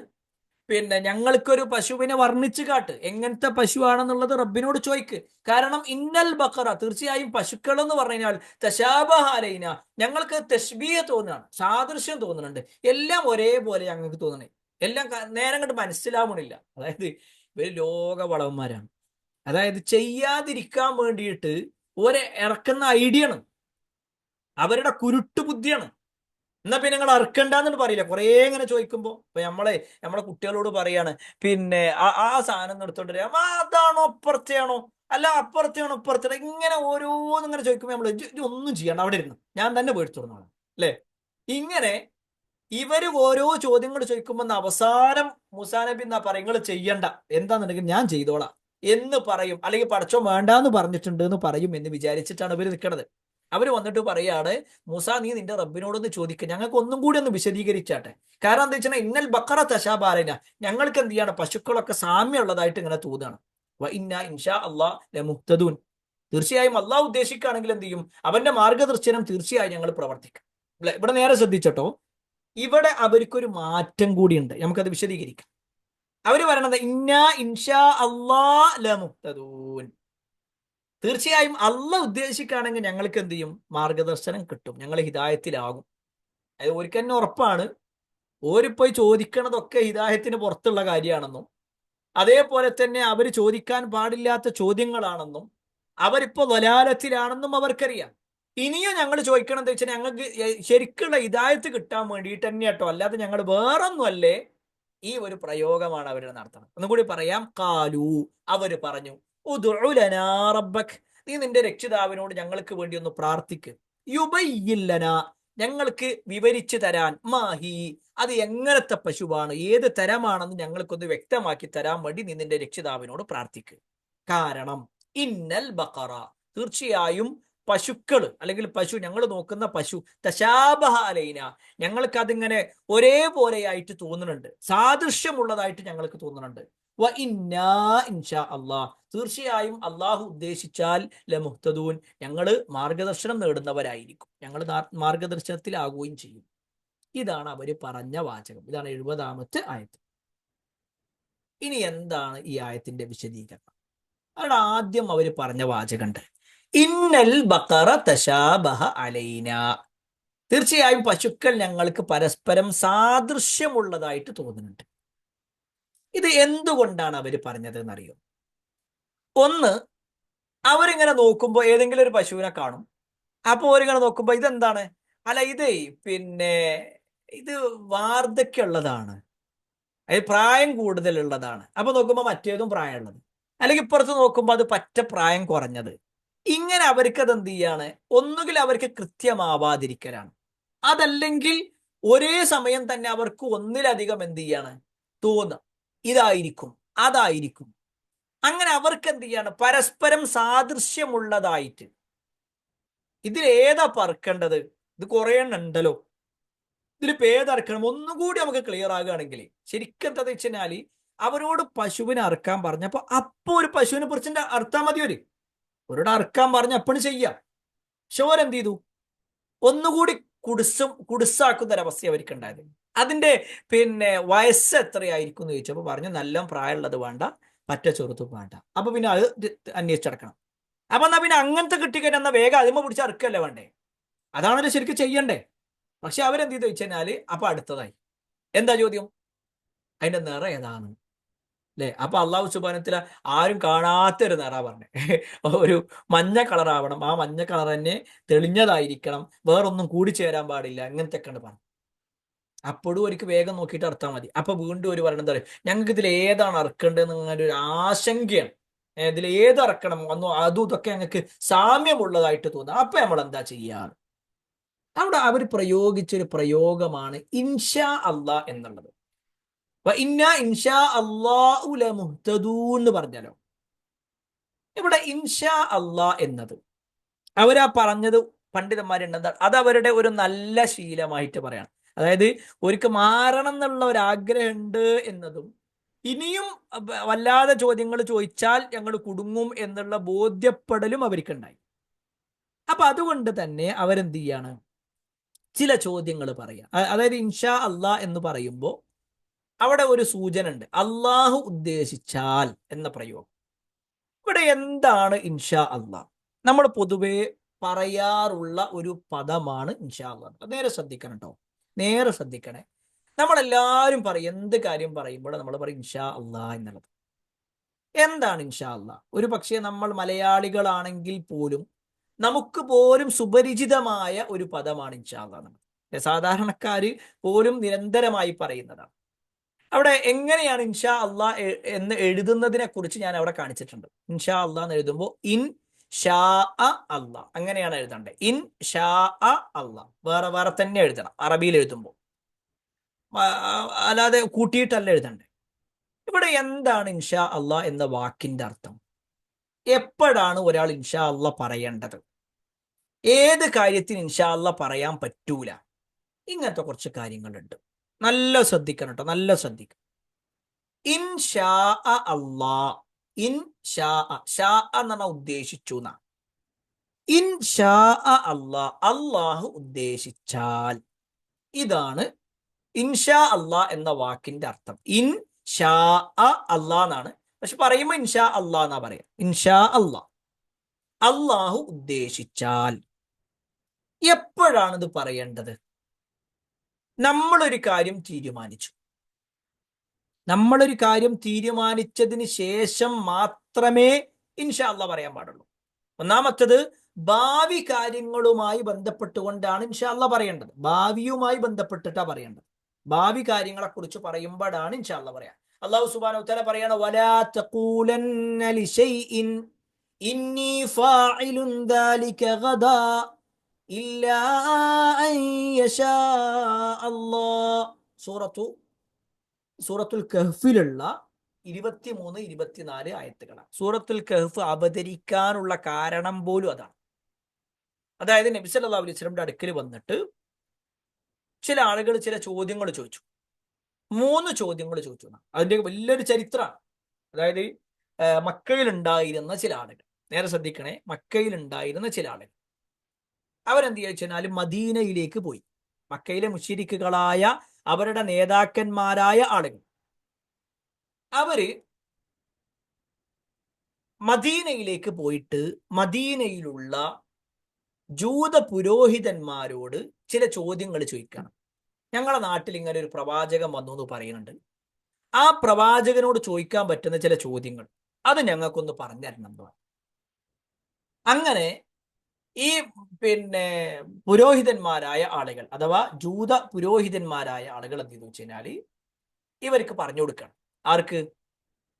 പിന്നെ ഞങ്ങൾക്കൊരു പശുവിനെ വർണ്ണിച്ചു കാട്ട്, എങ്ങനത്തെ പശുവാണെന്നുള്ളത് റബ്ബിനോട് ചോദിക്ക്. കാരണം ഇന്നൽ ബഖറ, തീർച്ചയായും പശുക്കൾ എന്ന് പറഞ്ഞു കഴിഞ്ഞാൽ തശാബഹ അലൈന, ഞങ്ങൾക്ക് തശ്ബീഹ് തോന്നുകയാണ്, സാദൃശ്യം തോന്നുന്നുണ്ട്, എല്ലാം ഒരേപോലെ ഞങ്ങൾക്ക് തോന്നണേ, എല്ലാം നേരം കണ്ട് മനസ്സിലാവണില്ല. അതായത് ഇവര് ലോക വളവന്മാരാണ്. അതായത് ചെയ്യാതിരിക്കാൻ വേണ്ടിയിട്ട് ഇറക്കുന്ന ഐഡിയ ആണ്, അവരുടെ കുരുട്ടു ബുദ്ധിയാണ്. എന്നാ പിന്നെ നിങ്ങൾ അറക്കണ്ടെന്ന് പറയില്ല. കുറേ ഇങ്ങനെ ചോദിക്കുമ്പോ ഇപ്പൊ നമ്മളെ കുട്ടികളോട് പറയാണ്, പിന്നെ ആ സാധനം എടുത്തോണ്ട് വരിക, അതാണോ അപ്പുറത്തെയാണോ, അല്ല അപ്പുറത്തെയാണോ ഇപ്പുറത്തെ, ഇങ്ങനെ ഓരോന്നും ഇങ്ങനെ ചോദിക്കുമ്പോ നമ്മൾ ഒന്നും ചെയ്യണ്ട, അവിടെ ഇരുന്നു ഞാൻ തന്നെ പേടിച്ചു തുടങ്ങണം, അല്ലെ? ഇങ്ങനെ ഇവര് ഓരോ ചോദ്യങ്ങൾ ചോദിക്കുമ്പോ അവസാനം മൂസാ നബി എന്നാ പറയും, നിങ്ങൾ ചെയ്യണ്ട, എന്താന്നുണ്ടെങ്കിൽ ഞാൻ ചെയ്തോളാം എന്ന് പറയും, അല്ലെങ്കിൽ പടച്ചോ വേണ്ടാന്ന് പറഞ്ഞിട്ടുണ്ട് എന്ന് പറയും എന്ന് വിചാരിച്ചിട്ടാണ് ഇവര് നിൽക്കുന്നത്. അവര് വന്നിട്ട് പറയാണ്, മൂസ നീ നിന്റെ റബ്ബിനോടൊന്ന് ചോദിക്കുക, ഞങ്ങൾക്ക് ഒന്നും കൂടി ഒന്ന് വിശദീകരിച്ചാട്ടെ. കാരണം എന്താ വെച്ചാൽ ഇന്നൽ ബക്കറ തശാബാലന, ഞങ്ങൾക്ക് എന്ത് ചെയ്യാണ്, പശുക്കളൊക്കെ സാമ്യമുള്ളതായിട്ട് ഇങ്ങനെ തോന്നുകയാണ്. വ ഇന്ന ഇൻഷാ അല്ലാഹ് ലമുഹ്തദൂൻ, തീർച്ചയായും അള്ളാഹ് ഉദ്ദേശിക്കുകയാണെങ്കിൽ എന്ത് ചെയ്യും, അവന്റെ മാർഗദർശനം തീർച്ചയായും ഞങ്ങൾ പ്രവർത്തിക്കും. അല്ലെ? ഇവിടെ നേരെ ശ്രദ്ധിച്ചട്ടോ, ഇവിടെ അവർക്കൊരു മാറ്റം കൂടിയുണ്ട്, നമുക്കത് വിശദീകരിക്കാം. അവര് പറയണത് ഇന്നാ ഇൻഷാ അല്ലാഹ് ലമുഹ്തദൂൻ, തീർച്ചയായും അള്ളാഹ് ഉദ്ദേശിക്കുകയാണെങ്കിൽ ഞങ്ങൾക്ക് എന്ത് ചെയ്യും, മാർഗദർശനം കിട്ടും, ഞങ്ങൾ ഹിദായത്തിലാകും. അത് ഒരിക്കൽ തന്നെ ഉറപ്പാണ്. ഓരിപ്പോയി ചോദിക്കണതൊക്കെ ഹിദായത്തിന് പുറത്തുള്ള കാര്യമാണെന്നും, അതേപോലെ തന്നെ അവർ ചോദിക്കാൻ പാടില്ലാത്ത ചോദ്യങ്ങളാണെന്നും, അവരിപ്പോ വലാലത്തിലാണെന്നും അവർക്കറിയാം. ഇനിയും ഞങ്ങൾ ചോദിക്കണം എന്താ വെച്ചാൽ ഞങ്ങൾക്ക് ശരിക്കുള്ള ഹിദായത്ത് കിട്ടാൻ വേണ്ടിയിട്ട് തന്നെ കേട്ടോ, അല്ലാതെ ഞങ്ങൾ വേറൊന്നുമല്ലേ. ഈ ഒരു പ്രയോഗമാണ് അവർ നടത്തുന്നത്. ഒന്നും കൂടി പറയാം. കാലു, അവര് പറഞ്ഞു, ഉദ്ഉ ലനാ റബ്ബക്, നീ നിന്റെ രക്ഷിതാവിനോട് ഞങ്ങൾക്ക് വേണ്ടി ഒന്ന് പ്രാർത്ഥിക്ക്. യുബയ്യിൻ ലനാ, ഞങ്ങൾക്ക് വിവരിച്ചു തരാൻ, മാഹി, അത് എങ്ങനത്തെ പശുവാണ്, ഏത് തരമാണെന്ന് ഞങ്ങൾക്കൊന്ന് വ്യക്തമാക്കി തരാൻ വേണ്ടി നീ നിന്റെ രക്ഷിതാവിനോട് പ്രാർത്ഥിക്ക്. കാരണം ഇന്നൽ ബഖറ, തീർച്ചയായും പശുക്കൾ, അല്ലെങ്കിൽ പശു, ഞങ്ങൾ നോക്കുന്ന പശു, തശാബഹ അലൈന, ഞങ്ങൾക്ക് അതിങ്ങനെ ഒരേപോലെയായിട്ട് തോന്നുന്നുണ്ട്, സാദൃശ്യമുള്ളതായിട്ട് ഞങ്ങൾക്ക് തോന്നുന്നുണ്ട്. വ ഇന്നാ ഇൻഷാ അല്ലാഹ്, തീർച്ചയായും അള്ളാഹു ഉദ്ദേശിച്ചാൽ ലമുഹ്തദൂൻ, ഞങ്ങൾ മാർഗദർശനം നേടുന്നവരായിരിക്കും, ഞങ്ങൾ മാർഗദർശനത്തിലാകുകയും ചെയ്യും. ഇതാണ് അവര് പറഞ്ഞ വാചകം. ഇതാണ് 70-ാമത്തെ ആയത്ത്. ഇനി എന്താണ് ഈ ആയത്തിന്റെ വിശദീകരണം? അവിടെ ആദ്യം അവര് പറഞ്ഞ വാചകമുണ്ട്, ഇന്നൽ ബഖറ തശാബഹ അലൈന, തീർച്ചയായും പശുക്കൾ ഞങ്ങൾക്ക് പരസ്പരം സാദൃശ്യമുള്ളതായിട്ട് തോന്നുന്നുണ്ട്. ഇത് എന്തുകൊണ്ടാണ് അവര് പറഞ്ഞത് എന്നറിയോ? ഒന്ന്, അവരിങ്ങനെ നോക്കുമ്പോ ഏതെങ്കിലും ഒരു പശുവിനെ കാണും. അപ്പൊ അവരിങ്ങനെ നോക്കുമ്പോ ഇതെന്താണ്, അല്ല ഇതേ, പിന്നെ ഇത് വാർദ്ധക്യമുള്ളതാണ്, അതായത് പ്രായം കൂടുതലുള്ളതാണ്. അപ്പൊ നോക്കുമ്പോ മറ്റേതും പ്രായമുള്ളത്, അല്ലെങ്കിൽ ഇപ്പുറത്ത് നോക്കുമ്പോൾ അത് പറ്റ പ്രായം കുറഞ്ഞത്. ഇങ്ങനെ അവർക്ക് അത് എന്ത് ചെയ്യാണ്, ഒന്നുകിൽ അവർക്ക് കൃത്യമാവാതിരിക്കലാണ്, അതല്ലെങ്കിൽ ഒരേ സമയം തന്നെ അവർക്ക് ഒന്നിലധികം എന്ത് ചെയ്യാണ് തോന്നുക, ഇതായിരിക്കും അതായിരിക്കും. അങ്ങനെ അവർക്ക് എന്ത് ചെയ്യാണ്, പരസ്പരം സാദൃശ്യമുള്ളതായിട്ട്, ഇതിൽ ഏതാ പറക്കേണ്ടത്, ഇത് കുറേ ഉണ്ടല്ലോ, ഇതിലിപ്പോ ഏതറക്കണം, ഒന്നുകൂടി നമുക്ക് ക്ലിയർ ആകുകയാണെങ്കിൽ ശരിക്കും എന്താ വെച്ച് കഴിഞ്ഞാല്, അവരോട് പശുവിനെ അറക്കാൻ പറഞ്ഞപ്പോ അപ്പൊ ഒരു പശുവിനെ കുറിച്ചിട്ട് അറുത്താൽ മതി, അവരോട് അറക്കാൻ പറഞ്ഞ അപ്പണ് ചെയ്യാം. പക്ഷെ ഓരെന്ത് ചെയ്തു, ഒന്നുകൂടി കുടുസാക്കുന്ന ഒരവസ്ഥ അവർക്ക് ഉണ്ടായത്. അതിന്റെ പിന്നെ വയസ്സ് എത്രയായിരിക്കും എന്ന് ചോദിച്ചപ്പോൾ പറഞ്ഞു, നല്ല പ്രായമുള്ളത് വേണ്ട, പറ്റ ചെറുതും വേണ്ട. അപ്പൊ പിന്നെ അത് അന്വേഷിച്ചടക്കണം. അപ്പൊ എന്നാ പിന്നെ അങ്ങനത്തെ കിട്ടിക്കഴിഞ്ഞാൽ എന്നാ വേഗം അതിമ പിടിച്ച് അറുക്കല്ലേ വേണ്ടേ, അതാണല്ലോ ശരിക്കും ചെയ്യണ്ടേ. പക്ഷെ അവരെന്ത് ചെയ്തു വെച്ച് കഴിഞ്ഞാല്, അപ്പൊ അടുത്തതായി എന്താ ചോദ്യം, അതിന്റെ നിറം ഏതാണ്, അല്ലെ? അപ്പൊ അള്ളാഹു സുബ്ഹാനഹു വതആല ആരും കാണാത്ത ഒരു നിറ പറഞ്ഞേ, ഒരു മഞ്ഞ കളറാവണം, ആ മഞ്ഞ കളർ തന്നെ തെളിഞ്ഞതായിരിക്കണം, വേറൊന്നും കൂടി ചേരാൻ പാടില്ല, അങ്ങനത്തെ ഒക്കെ പറഞ്ഞു. അപ്പോഴും ഒരിക്കൽ വേഗം നോക്കിയിട്ട് അർത്ഥം മതി. അപ്പൊ വീണ്ടും ഒരു പറയണത് എന്താ പറയുക, ഞങ്ങൾക്ക് ഇതിൽ ഏതാണ് അറക്കേണ്ടതെന്ന് അങ്ങനെ ഒരു ആശങ്കയാണ്. ഇതിൽ ഏത് അറക്കണം ഒന്നും അതും ഇതൊക്കെ ഞങ്ങൾക്ക് സാമ്യമുള്ളതായിട്ട് തോന്നുക. അപ്പൊ നമ്മൾ എന്താ ചെയ്യാറ്? അവിടെ അവർ പ്രയോഗിച്ചൊരു പ്രയോഗമാണ് ഇൻഷാ അള്ളാ എന്നുള്ളത്. ഇന്ന ഇൻഷാ അള്ളാഹു ലമുഹ്തദൂൻ എന്ന് പറഞ്ഞാലോ, ഇവിടെ ഇൻഷാ അള്ളാ എന്നത് അവരാ പറഞ്ഞത് പണ്ഡിതന്മാരുണ്ട്, അത് അവരുടെ ഒരു നല്ല ശീലമായിട്ട് പറയണം. അതായത് ഒരിക്കൽ മാറണം എന്നുള്ള ഒരു ആഗ്രഹമുണ്ട് എന്നതും ഇനിയും വല്ലാതെ ചോദ്യങ്ങൾ ചോദിച്ചാൽ ഞങ്ങൾ കുടുങ്ങും എന്നുള്ള ബോധ്യപ്പെടലും അവർക്കുണ്ടായി. അപ്പൊ അതുകൊണ്ട് തന്നെ അവരെന്ത് ചെയ്യാണ്, ചില ചോദ്യങ്ങൾ പറയാം. അതായത് ഇൻഷാ അള്ളാ എന്ന് പറയുമ്പോൾ അവിടെ ഒരു സൂചന ഉണ്ട്, അള്ളാഹു ഉദ്ദേശിച്ചാൽ എന്ന പ്രയോഗം. ഇവിടെ എന്താണ് ഇൻഷാ അള്ളാ? നമ്മൾ പൊതുവെ പറയാറുള്ള ഒരു പദമാണ് ഇൻഷാ അള്ളാ. നേരെ ശ്രദ്ധിക്കണം കേട്ടോ, നേരെ ശ്രദ്ധിക്കണേ. നമ്മളെല്ലാവരും പറയും, എന്ത് കാര്യം പറയുമ്പോൾ നമ്മൾ പറയും ഇൻഷാ അള്ളാ എന്നുള്ളത്. എന്താണ് ഇൻഷാ അള്ളാ? ഒരു പക്ഷേ നമ്മൾ മലയാളികളാണെങ്കിൽ പോലും നമുക്ക് പോലും സുപരിചിതമായ ഒരു പദമാണ് ഇൻഷാ അള്ളാ. സാധാരണക്കാര് പോലും നിരന്തരമായി പറയുന്നതാണ്. അവിടെ എങ്ങനെയാണ് ഇൻഷാ അള്ളാ എന്ന് എഴുതുന്നതിനെ കുറിച്ച് ഞാൻ അവിടെ കാണിച്ചിട്ടുണ്ട്. ഇൻഷാ അള്ളാ എന്ന് എഴുതുമ്പോൾ ഇൻ ഷാ അള്ളാ അങ്ങനെയാണ് എഴുതേണ്ടത്. ഇൻ ഷാ അള്ളാ വേറെ വേറെ തന്നെ എഴുതണം അറബിയിൽ എഴുതുമ്പോൾ, അല്ലാതെ കൂട്ടിയിട്ടല്ല എഴുതണ്ടേ. ഇവിടെ എന്താണ് ഇൻഷാ അള്ളാ എന്ന വാക്കിന്റെ അർത്ഥം? എപ്പോഴാണ് ഒരാൾ ഇൻഷാ അള്ളാ പറയേണ്ടത്? ഏത് കാര്യത്തിന് ഇൻഷാ അള്ളാ പറയാൻ പറ്റൂല? ഇങ്ങനത്തെ കുറച്ച് കാര്യങ്ങളുണ്ട്. നല്ല ശ്രദ്ധിക്കണം കേട്ടോ, നല്ല ശ്രദ്ധിക്കണം. ഇൻഷാ അള്ളാ, ഇൻഷാ ഷാ എന്ന് പറഞ്ഞാൽ ഉദ്ദേശിച്ചു എന്നാ. ഇൻഷാ അള്ളാ, അള്ളാഹു ഉദ്ദേശിച്ചാൽ. ഇതാണ് ഇൻഷാ അള്ളാ എന്ന വാക്കിന്റെ അർത്ഥം. ഇൻഷാ അള്ളാ എന്നാണ്, പക്ഷെ പറയുമ്പോൾ ഇൻഷാ അള്ളാ എന്നാ പറയാം. ഇൻഷാ അള്ളാ, അള്ളാഹു ഉദ്ദേശിച്ചാൽ. എപ്പോഴാണ് ഇത് പറയേണ്ടത്? നമ്മളൊരു കാര്യം തീരുമാനിച്ചു, നമ്മളൊരു കാര്യം തീരുമാനിച്ചതിന് ശേഷം മാത്രമേ ഇൻഷാ അള്ളാ പറയാൻ പാടുള്ളൂ. ഒന്നാമത്തത്, ഭാവി കാര്യങ്ങളുമായി ബന്ധപ്പെട്ടുകൊണ്ടാണ് ഇൻഷാ അള്ളാ പറയേണ്ടത്. ഭാവിയുമായി ബന്ധപ്പെട്ടിട്ടാ പറയേണ്ടത്. ഭാവി കാര്യങ്ങളെ കുറിച്ച് പറയുമ്പോഴാണ് ഇൻഷാ അള്ളാ പറയാം. അള്ളാഹു സുബ്ഹാനഹു വ തആല പറയാണ്, വലാ തഖൂലന്ന ലിശൈഇൻ ഇന്നി ഫാഇലുൻ ദാലിക ഗദാ ഇല്ലാ അൻ യശാ അല്ലാഹ്. സൂറത്തുൽ കഹ്ഫിലുള്ള 23, 24 ആയത്തുകളാണ്. സൂറത്തുൽ കഹ്ഫ് അവതരിക്കാനുള്ള കാരണം പോലും അതാണ്. അതായത് നബി സല്ലല്ലാഹു അലൈഹി വസല്ലമയുടെ അടുക്കൽ വന്നിട്ട് ചില ആളുകൾ ചില ചോദ്യങ്ങൾ ചോദിച്ചു. 3 ചോദ്യങ്ങൾ ചോദിച്ചു. അതിന്റെ വലിയൊരു ചരിത്രമാണ്. അതായത് മക്കയിൽ ഉണ്ടായിരുന്ന ചില ആളുകൾ, നേരെ ശ്രദ്ധിക്കണേ, മക്കയിൽ ഉണ്ടായിരുന്ന ചില ആളുകൾ അവരെന്ത് ചോദിച്ചാൽ മദീനയിലേക്ക് പോയി. മക്കയിലെ മുശ്രിക്കുകളായ അവരുടെ നേതാക്കന്മാരായ ആളുകൾ അവര് മദീനയിലേക്ക് പോയിട്ട് മദീനയിലുള്ള ജൂത പുരോഹിതന്മാരോട് ചില ചോദ്യങ്ങൾ ചോദിക്കണം. ഞങ്ങളുടെ നാട്ടിൽ ഇങ്ങനെ ഒരു പ്രവാചകൻ വന്നു എന്ന് പറയുന്നുണ്ട്, ആ പ്രവാചകനോട് ചോദിക്കാൻ പറ്റുന്ന ചില ചോദ്യങ്ങൾ അത് ഞങ്ങൾക്കൊന്ന് പറഞ്ഞു തരണം. അങ്ങനെ ഈ പുരോഹിതന്മാരായ ആളുകൾ, അഥവാ ജൂത പുരോഹിതന്മാരായ ആളുകൾ എന്ത് ചെയ്തു വെച്ച് കഴിഞ്ഞാല് ഇവർക്ക് പറഞ്ഞു കൊടുക്കണം. ആർക്ക്?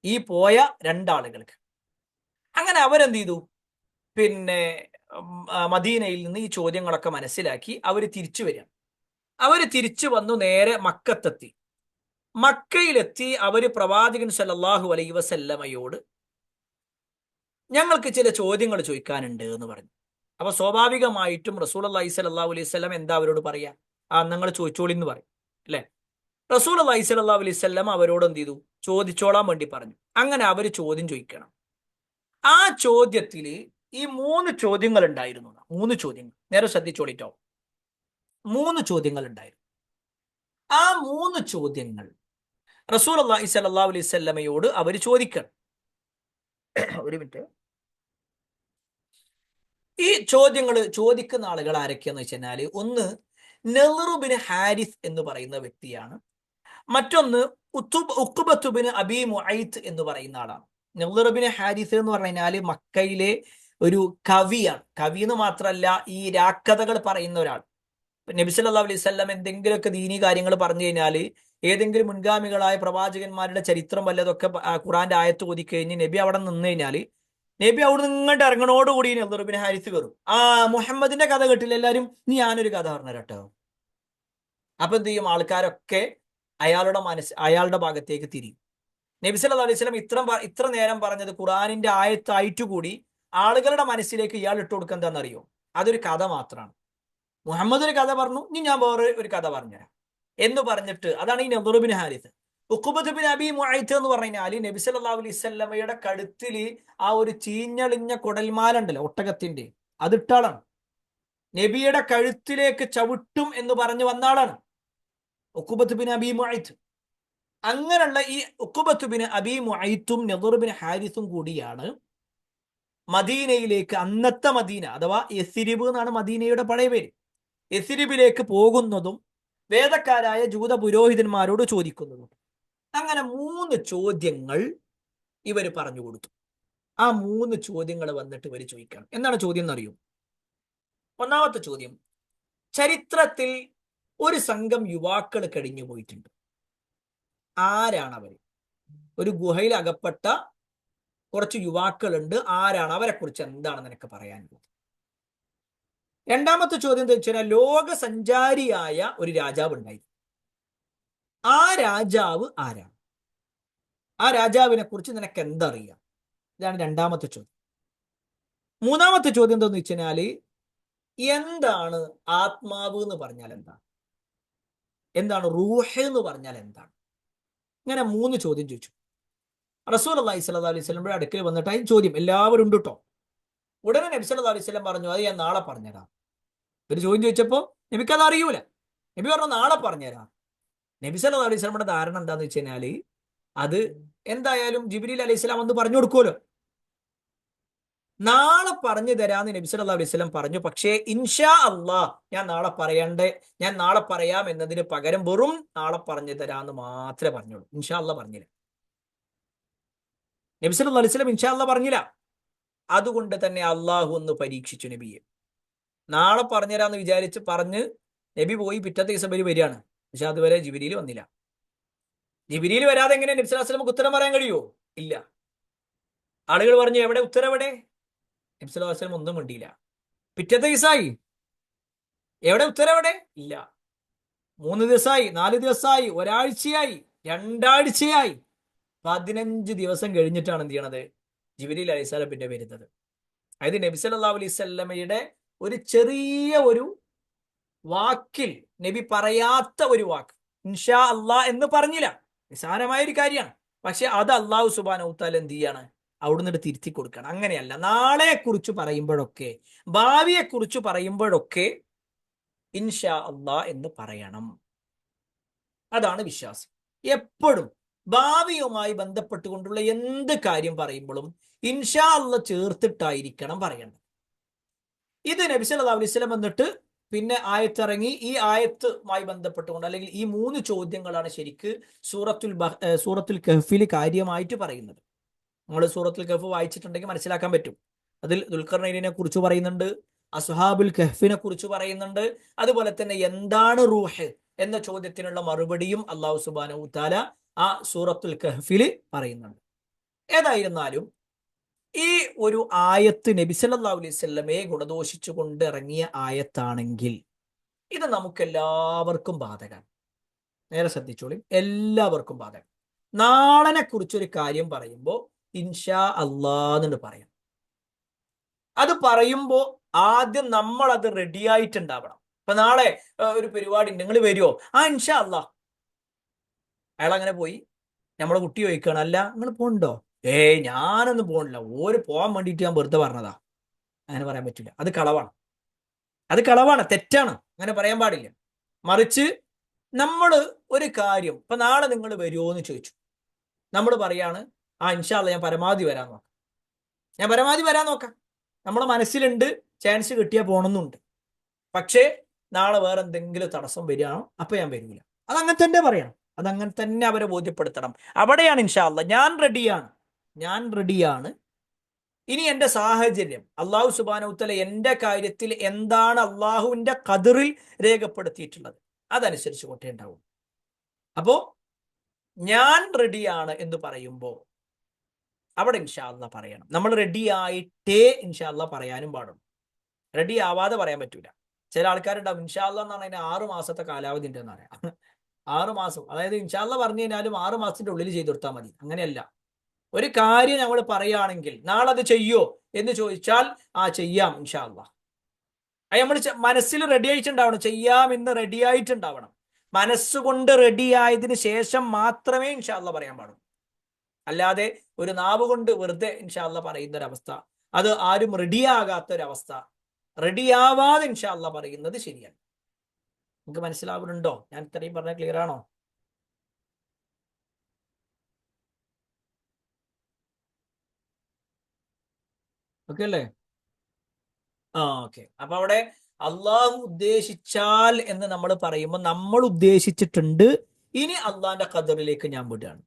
ഈ പോയ 2 ആളുകൾക്ക്. അങ്ങനെ അവരെന്ത് ചെയ്തു, മദീനയിൽ നിന്ന് ഈ ചോദ്യങ്ങളൊക്കെ മനസ്സിലാക്കി അവർ തിരിച്ചു വരിക. അവർ തിരിച്ചു വന്നു നേരെ മക്കത്തെത്തി. മക്കയിലെത്തി അവർ പ്രവാചകൻ സല്ലല്ലാഹു അലൈഹി വസല്ലമയോട് ഞങ്ങൾക്ക് ചില ചോദ്യങ്ങൾ ചോദിക്കാനുണ്ട് എന്ന് പറഞ്ഞു. അപ്പൊ സ്വാഭാവികമായിട്ടും റസൂലുള്ളാഹി സ്വല്ലല്ലാഹു അലൈഹി വസല്ലം എന്താ അവരോട് പറയാ? നിങ്ങൾ ചോദിച്ചോളി എന്ന് പറയും, അല്ലെ? റസൂലുള്ളാഹി സ്വല്ലല്ലാഹു അലൈഹി വസല്ലം അവരോട് എന്ത് ചെയ്തു? ചോദിച്ചോളാൻ വേണ്ടി പറഞ്ഞു. അങ്ങനെ അവർ ചോദ്യം ചോദിക്കണം. ആ ചോദ്യത്തില് ഈ 3 ചോദ്യങ്ങൾ ഉണ്ടായിരുന്നു. 3 ചോദ്യങ്ങൾ, നേരെ ശ്രദ്ധിച്ചോളിട്ടോ. 3 ചോദ്യങ്ങൾ ഉണ്ടായിരുന്നു. ആ 3 ചോദ്യങ്ങൾ റസൂലുള്ളാഹി സ്വല്ലല്ലാഹു അലൈഹി വസല്ലമയോട് അവർ ചോദിക്കണം. ഒരു മിനിറ്റ്. ഈ ചോദ്യങ്ങൾ ചോദിക്കുന്ന ആളുകൾ ആരൊക്കെയാന്ന് വെച്ച് കഴിഞ്ഞാല്, ഒന്ന് നെളർ ബിൻ ഹാരിസ് എന്ന് പറയുന്ന വ്യക്തിയാണ്. മറ്റൊന്ന് ഉഖ്ബത്തുബ്നു അബീ മുഅയ്ത്ത് എന്ന് പറയുന്ന ആളാണ്. നളർ ഇബ്നു ഹാരിസ് എന്ന് പറഞ്ഞു കഴിഞ്ഞാൽ മക്കയിലെ ഒരു കവിയാണ്. കവി എന്ന് മാത്രമല്ല, ഈ രാക്കഥകൾ പറയുന്ന ഒരാൾ. നബി സല്ലല്ലാഹു അലൈഹി വസല്ലം എന്തെങ്കിലുമൊക്കെ ദീനി കാര്യങ്ങൾ പറഞ്ഞു കഴിഞ്ഞാൽ, ഏതെങ്കിലും മുൻഗാമികളായ പ്രവാചകന്മാരുടെ ചരിത്രം വല്ലതൊക്കെ ഖുറാന്റെ ആയത്ത് ഓതി കഴിഞ്ഞ് നബി അവിടെ നിന്ന് കഴിഞ്ഞാൽ, നബി അവിടെ നിന്ന് ഇങ്ങോട്ട് ഇറങ്ങണോടുകൂടി നളർ ഇബ്നു ഹാരിസ് കയറും. മുഹമ്മദിന്റെ കഥ കേട്ടില്ല എല്ലാവരും, നീ ഞാനൊരു കഥ പറഞ്ഞു കേട്ടോ. അപ്പൊ എന്ത് ചെയ്യും? ആൾക്കാരൊക്കെ അയാളുടെ ഭാഗത്തേക്ക് തിരിയും. നബി സല്ലല്ലാഹു അലൈഹി വസല്ലം ഇത്ര നേരം പറഞ്ഞത് ഖുറാനിന്റെ ആയത്തായിട്ട് കൂടി ആളുകളുടെ മനസ്സിലേക്ക് ഇയാൾ ഇട്ട് കൊടുക്കുക എന്താണെന്നറിയോ? അതൊരു കഥ മാത്രമാണ്. മുഹമ്മദ് ഒരു കഥ പറഞ്ഞു, ഇനി ഞാൻ വേറെ ഒരു കഥ പറഞ്ഞുതരാം എന്ന് പറഞ്ഞിട്ട്, അതാണ് ഈ നളർ ഇബ്നു ഹാരിസ്. ഉഖ്ബത്ത് ബിൻ അബീ മുഅയ്ത്ത് എന്ന് പറഞ്ഞാൽ നബി സല്ലല്ലാഹു അലൈഹി വസല്ലമയുടെ കഴുത്തിൽ ആ ഒരു ചീഞ്ഞളിഞ്ഞ കുടൽമാല ഉണ്ടല്ലോ ഒട്ടകത്തിന്റെ, അതിട്ടാളാണ്. നബിയുടെ കഴുത്തിലേക്ക് ചവിട്ടും എന്ന് പറഞ്ഞു വന്ന ആളാണ് ഉഖ്ബത്ത് ബിൻ അബീ മുഅയ്ത്ത്. അങ്ങനെയുള്ള ഈ ഉഖ്ബത്ത് ബിൻ അബീ മുഅയ്ത്തും നളർ ബിൻ ഹാരിസും കൂടിയാണ് മദീനയിലേക്ക്, അന്നത്തെ മദീന അഥവാ യസ്രിബ് എന്നാണ് മദീനയുടെ പഴയ പേര്, യസ്രിബിലേക്ക് പോകുന്നതും വേദക്കാരായ ജൂത പുരോഹിതന്മാരോട് ചോദിക്കുന്നതും. അങ്ങനെ 3 ചോദ്യങ്ങൾ ഇവർ പറഞ്ഞു കൊടുത്തു. ആ 3 ചോദ്യങ്ങൾ വന്നിട്ട് ഇവർ ചോദിക്കണം. എന്താണ് ചോദ്യം എന്നറിയും? ഒന്നാമത്തെ ചോദ്യം, ചരിത്രത്തിൽ ഒരു സംഘം യുവാക്കൾ കഴിഞ്ഞു പോയിട്ടുണ്ട്. ആരാണ് അവർ? ഒരു ഗുഹയിൽ അകപ്പെട്ട കുറച്ച് യുവാക്കളുണ്ട്. ആരാണ്? അവരെ കുറിച്ച് എന്താണ് നിനക്ക് പറയാനുള്ളത്? രണ്ടാമത്തെ ചോദ്യം എന്താ വെച്ചാൽ, ലോക സഞ്ചാരിയായ ഒരു രാജാവ് ഉണ്ടായി. ആ രാജാവ് ആരാണ്? ആ രാജാവിനെ കുറിച്ച് നിനക്ക് എന്തറിയാം? ഇതാണ് രണ്ടാമത്തെ ചോദ്യം. മൂന്നാമത്തെ ചോദ്യം എന്താന്ന് വെച്ചാല്, എന്താണ് ആത്മാവ് എന്ന് പറഞ്ഞാൽ എന്താണ്? എന്താണ് റൂഹ് എന്ന് പറഞ്ഞാൽ എന്താണ്? ഇങ്ങനെ 3 ചോദ്യം ചോദിച്ചു. റസൂലുള്ളാഹി സ്വല്ലല്ലാഹു അലൈഹി വസല്ലം അടുക്കൽ വന്നിട്ട് ഈ ചോദ്യം എല്ലാവരും ഉണ്ട് കേട്ടോ. ഉടനെ നബി സല്ലല്ലാഹു അലൈഹി വസല്ലം പറഞ്ഞു, അത് ഞാൻ നാളെ പറഞ്ഞുതരാം. ഒരു ചോദ്യം ചോദിച്ചപ്പോൾ നബിക്കത് അറിയൂല. നബി പറഞ്ഞു നാളെ പറഞ്ഞുതരാം. നബി സല്ലല്ലാഹു അലൈഹി വസല്ലമയുടെ ധാരണ എന്താന്ന് വെച്ച് കഴിഞ്ഞാല്, അത് എന്തായാലും ജിബ്രീൽ അലൈഹി സ്വലാം വന്ന് പറഞ്ഞു കൊടുക്കുമല്ലോ. നാളെ പറഞ്ഞു തരാന്ന് നബി സല്ലല്ലാഹു അലൈഹി വസല്ലം പറഞ്ഞു. പക്ഷേ ഇൻഷാ അള്ളാഹ് ഞാൻ നാളെ പറയാം എന്നതിന് പകരം വെറും നാളെ പറഞ്ഞു തരാന്ന് മാത്രമേ പറഞ്ഞുള്ളൂ. ഇൻഷാ അള്ളാഹ് പറഞ്ഞില്ല. നബി സല്ലല്ലാഹു അലൈഹി വസല്ലം ഇൻഷാ അള്ളാഹ് പറഞ്ഞില്ല. അതുകൊണ്ട് തന്നെ അള്ളാഹു ഒന്ന് പരീക്ഷിച്ചു നബിയെ. നാളെ പറഞ്ഞുതരാന്ന് വിചാരിച്ച് പറഞ്ഞ് നബി പോയി. പിറ്റത്തെ ദിവസം വരികയാണ്. പക്ഷെ അതുവരെ ജിബ്രീൽ വന്നില്ല. ജിബ്രീൽ വരാതെ എങ്ങനെ നബി സല്ലല്ലാഹു അലൈഹി വസല്ലം ഉത്തരം പറയാൻ കഴിയുമോ? ഇല്ല. ആളുകൾ പറഞ്ഞു, എവിടെ ഉത്തരം? എവിടെ? നബി സല്ലല്ലാഹു അലൈഹി വസല്ലം ഒന്നും മിണ്ടിയില്ല. പിറ്റത്തെ ദിവസമായി, എവിടെ ഉത്തരം? എവിടെ? ഇല്ല. 3 ദിവസമായി, 4 ദിവസമായി, ഒരാഴ്ചയായി, 2 ആഴ്ചയായി, 15 ദിവസം കഴിഞ്ഞിട്ടാണ് എന്ത് ചെയ്യണത്? ജിബ്രീൽ അലൈഹി സ്വലാം പിന്നെ വരുന്നത്. അതായത് നബി സല്ലല്ലാഹു അലൈഹി വസല്ലമയുടെ ഒരു ചെറിയ ഒരു വാക്കിൽ, നബി പറയാത്ത ഒരു വാക്ക്, ഇൻഷാ അള്ളാഹ് എന്ന് പറഞ്ഞില്ല. നിസ്സാരമായ ഒരു കാര്യമാണ്. പക്ഷെ അത് അള്ളാഹു സുബ്ഹാനഹു വ തആല എന്ത് ചെയ്യാണ്? അവിടുന്ന് തിരുത്തി കൊടുക്കണം. അങ്ങനെയല്ല, നാളെ കുറിച്ച് പറയുമ്പോഴൊക്കെ, ഭാവിയെ കുറിച്ച് പറയുമ്പോഴൊക്കെ ഇൻഷാ അള്ളാഹ് എന്ന് പറയണം. അതാണ് വിശ്വാസം. എപ്പോഴും ഭാവിയുമായി ബന്ധപ്പെട്ടുകൊണ്ടുള്ള എന്ത് കാര്യം പറയുമ്പോഴും ഇൻഷാ അള്ളാഹ് ചേർത്തിട്ടായിരിക്കണം പറയേണ്ടത്. ഇത് നബി സല്ലല്ലാഹു അലൈഹി വസല്ലം എന്നിട്ട് പിന്നെ ആയത്തിറങ്ങി. ഈ ആയത്തുമായി ബന്ധപ്പെട്ടുകൊണ്ട്, അല്ലെങ്കിൽ ഈ 3 ചോദ്യങ്ങളാണ് ശരിക്ക് സൂറത്തുൽ കഹ്ഫിൽ കാര്യമായിട്ട് പറയുന്നത്. നമ്മൾ സൂറത്തുൽ കഹ്ഫ് വായിച്ചിട്ടുണ്ടെങ്കിൽ മനസ്സിലാക്കാൻ പറ്റും. അതിൽ ദുൽഖർനൈനിനെ കുറിച്ച് പറയുന്നുണ്ട്, അസ്ഹാബുൽ കഹ്ഫിനെ കുറിച്ച് പറയുന്നുണ്ട്. അതുപോലെ തന്നെ എന്താണ് റൂഹ് എന്ന ചോദ്യത്തിനുള്ള മറുപടിയും അല്ലാഹു സുബ്ഹാനഹു വ തആല ആ സൂറത്തുൽ കഹ്ഫിൽ പറയുന്നുണ്ട്. ഏതായിരുന്നാലും ഈ ഒരു ആയത്ത് നബി സല്ലല്ലാഹു അലൈഹി വസല്ലമയെ ഗുണദോഷിച്ചു കൊണ്ട് ഇറങ്ങിയ ആയത്താണെങ്കിൽ ഇത് നമുക്ക് എല്ലാവർക്കും ബാധകമാണ്. നേരെ ശ്രദ്ധിച്ചോളി, എല്ലാവർക്കും ബാധകം. നാളനെ കുറിച്ചൊരു കാര്യം പറയുമ്പോൾ ഇൻഷാ അള്ളാന്ന് പറയാം. അത് പറയുമ്പോൾ ആദ്യം നമ്മൾ അത് റെഡി ആയിട്ടുണ്ടാവണം. ഇപ്പൊ നാളെ ഒരു പരിപാടി, നിങ്ങൾ വരുമോ? ഇൻഷാ അള്ളാ. അയാൾ അങ്ങനെ പോയി. നമ്മളെ കുട്ടി ചോദിക്കുകയാണ്, അല്ല നിങ്ങൾ പോകണ്ടോ? ഞാനൊന്നും പോകണില്ല, ഓര് പോകാൻ വേണ്ടിയിട്ട് ഞാൻ വെറുതെ പറഞ്ഞതാ. അങ്ങനെ പറയാൻ പറ്റില്ല. അത് കളവാണ്, തെറ്റാണ്. അങ്ങനെ പറയാൻ പാടില്ല. മറിച്ച് നമ്മൾ ഒരു കാര്യം, ഇപ്പൊ നാളെ നിങ്ങൾ വരുമോ എന്ന് ചോദിച്ചു, നമ്മൾ പറയാണ് ഇൻഷാ അള്ളാ ഞാൻ പരമാവധി വരാൻ നോക്കാം. നമ്മളെ മനസ്സിലുണ്ട് ചാൻസ് കിട്ടിയാൽ പോകണമെന്നുണ്ട്. പക്ഷേ നാളെ വേറെ എന്തെങ്കിലും തടസ്സം വരികയാണോ, അപ്പൊ ഞാൻ വരില്ല. അതങ്ങനെ തന്നെ പറയണം. അതങ്ങനെ തന്നെ അവരെ ബോധ്യപ്പെടുത്തണം. അവിടെയാണ് ഇൻഷാ അല്ലാ ഞാൻ റെഡിയാണ്. ഇനി എൻ്റെ സാഹചര്യം, അള്ളാഹു സുബ്ഹാനഹു വതആല എൻ്റെ കാര്യത്തിൽ എന്താണ് അള്ളാഹുവിൻ്റെ ഖദറിൽ രേഖപ്പെടുത്തിയിട്ടുള്ളത്, അതനുസരിച്ച് കൊണ്ടേ ഉണ്ടാവും. അപ്പോ ഞാൻ റെഡിയാണ് എന്ന് പറയുമ്പോൾ അവിടെ ഇൻഷാ അല്ലാ പറയണം. നമ്മൾ റെഡി ആയിട്ടേ ഇൻഷാ അല്ലാ പറയാനും പാടുള്ളൂ. റെഡി ആവാതെ പറയാൻ പറ്റൂല. ചില ആൾക്കാരുണ്ടാവും ഇൻഷാ അല്ലാ എന്ന് പറഞ്ഞാൽ 6 മാസത്തെ കാലാവധി ഉണ്ടെന്ന് പറയാം. 6 മാസം, അതായത് ഇൻഷാ അല്ലാ പറഞ്ഞു കഴിഞ്ഞാലും 6 മാസത്തിന്റെ ഉള്ളിൽ ചെയ്തു കൊടുത്താൽ മതി. അങ്ങനെയല്ല. ഒരു കാര്യം നമ്മൾ പറയുകയാണെങ്കിൽ നാളെ അത് ചെയ്യോ എന്ന് ചോദിച്ചാൽ ചെയ്യാം ഇൻഷാ അല്ലാ. അത് നമ്മൾ മനസ്സിൽ റെഡി ആയിട്ടുണ്ടാവണം. ചെയ്യാം എന്ന് റെഡി ആയിട്ടുണ്ടാവണം. മനസ്സുകൊണ്ട് റെഡി ആയതിനു ശേഷം മാത്രമേ ഇൻഷാ അല്ലാ പറയാൻ പാടുള്ളൂ. അല്ലാതെ ഒരു നാവ് കൊണ്ട് വെറുതെ ഇൻഷാ അല്ലാ പറയുന്ന ഒരവസ്ഥ, അത് ആരും റെഡിയാകാത്ത ഒരവസ്ഥ, റെഡിയാവാതെ ഇൻഷാ അല്ലാ പറയുന്നത് ശരിയാണ്. നിങ്ങൾക്ക് മനസ്സിലാവുന്നുണ്ടോ? ഞാൻ ഇത്രയും പറഞ്ഞ ക്ലിയർ ആണോ? ഓക്കെ അല്ലേ? ഓക്കെ. അപ്പൊ അവിടെ അള്ളാഹു ഉദ്ദേശിച്ചാൽ എന്ന് നമ്മൾ പറയുമ്പോൾ നമ്മൾ ഉദ്ദേശിച്ചിട്ടുണ്ട്. ഇനി അള്ളാഹിന്റെ ഖദറിലേക്ക് ഞാൻ വിടുകയാണ്.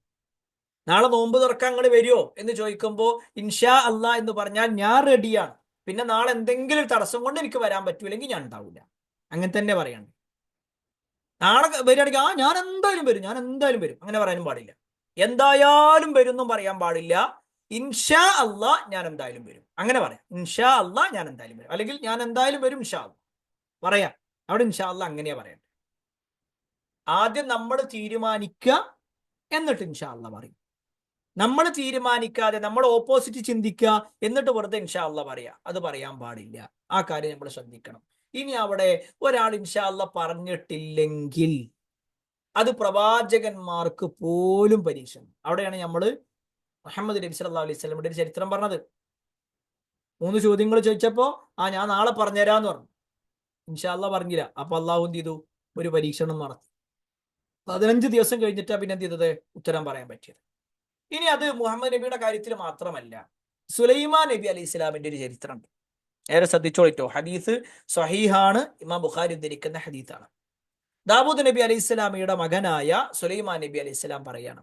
നാളെ നോമ്പ് തുറക്കാൻ നിങ്ങൾ വരുമോ എന്ന് ചോദിക്കുമ്പോൾ ഇൻഷാ അല്ലാ എന്ന് പറഞ്ഞാൽ ഞാൻ റെഡിയാണ്. പിന്നെ നാളെ എന്തെങ്കിലും തടസ്സം കൊണ്ട് എനിക്ക് വരാൻ പറ്റൂലെങ്കിൽ ഞാൻ ഉണ്ടാവില്ല. അങ്ങനെ തന്നെ പറയണം. നാളെ വരികയാണെങ്കിൽ ഞാൻ എന്തായാലും വരും അങ്ങനെ പറയാനും പാടില്ല. എന്തായാലും വരും എന്നും പറയാൻ പാടില്ല. ഇൻഷാ അല്ലാ ഞാൻ എന്തായാലും വരും അങ്ങനെ പറയാം. ഇൻഷാ അല്ലാ ഞാൻ എന്തായാലും വരും, അല്ലെങ്കിൽ ഞാൻ എന്തായാലും വരും ഇൻഷാ അല്ലാ പറയാം. അവിടെ ഇൻഷാ അല്ലാ അങ്ങനെയാ പറയണ്ടേ. ആദ്യം നമ്മൾ തീരുമാനിക്കുക, എന്നിട്ട് ഇൻഷാ അല്ലാ പറയും. നമ്മൾ തീരുമാനിക്കാതെ നമ്മൾ ഓപ്പോസിറ്റ് ചിന്തിക്കുക, എന്നിട്ട് വെറുതെ ഇൻഷാ അല്ലാ പറയാ, അത് പറയാൻ പാടില്ല. ആ കാര്യം നമ്മൾ ശ്രദ്ധിക്കണം. ഇനി അവിടെ ഒരാൾ ഇൻഷാ അല്ലാ പറഞ്ഞിട്ടില്ലെങ്കിൽ അത് പ്രവാചകന്മാർക്ക് പോലും പരീക്ഷണം. അവിടെയാണ് നമ്മൾ മുഹമ്മദ് നബി സല്ലല്ലാഹു അലൈഹി വസല്ലമയുടെ ഒരു ചരിത്രം പറഞ്ഞത്. 3 ചോദ്യങ്ങൾ ചോദിച്ചപ്പോ ഞാൻ നാളെ പറഞ്ഞുതരാന്ന് പറഞ്ഞു. ഇൻഷാ അല്ലാ പറഞ്ഞില്ല. അപ്പൊ അള്ളാഹു എന്ത് ചെയ്തു? ഒരു പരീക്ഷണം നടത്തി. 15 ദിവസം കഴിഞ്ഞിട്ടാ പിന്നെ എന്ത് ചെയ്തത്? ഉത്തരം പറയാൻ പറ്റിയത്. ഇനി അത് മുഹമ്മദ് നബിയുടെ കാര്യത്തിൽ മാത്രമല്ല, സുലൈമാൻ നബി അലൈഹി ഇസ്ലാമിന്റെ ഒരു ചരിത്രമുണ്ട്. ഏറെ ശ്രദ്ധിച്ചോളിട്ടോ. ഹദീസ് സ്വഹീഹാണ്, ഇമാം ബുഖാരി ഉദ്ധരിക്കുന്ന ഹദീസാണ്. ദാവൂദ് നബി അലൈഹി ഇസ്ലാമിയുടെ മകനായ സുലൈമാൻ നബി അലൈഹി ഇസ്ലാം പറയാണ്,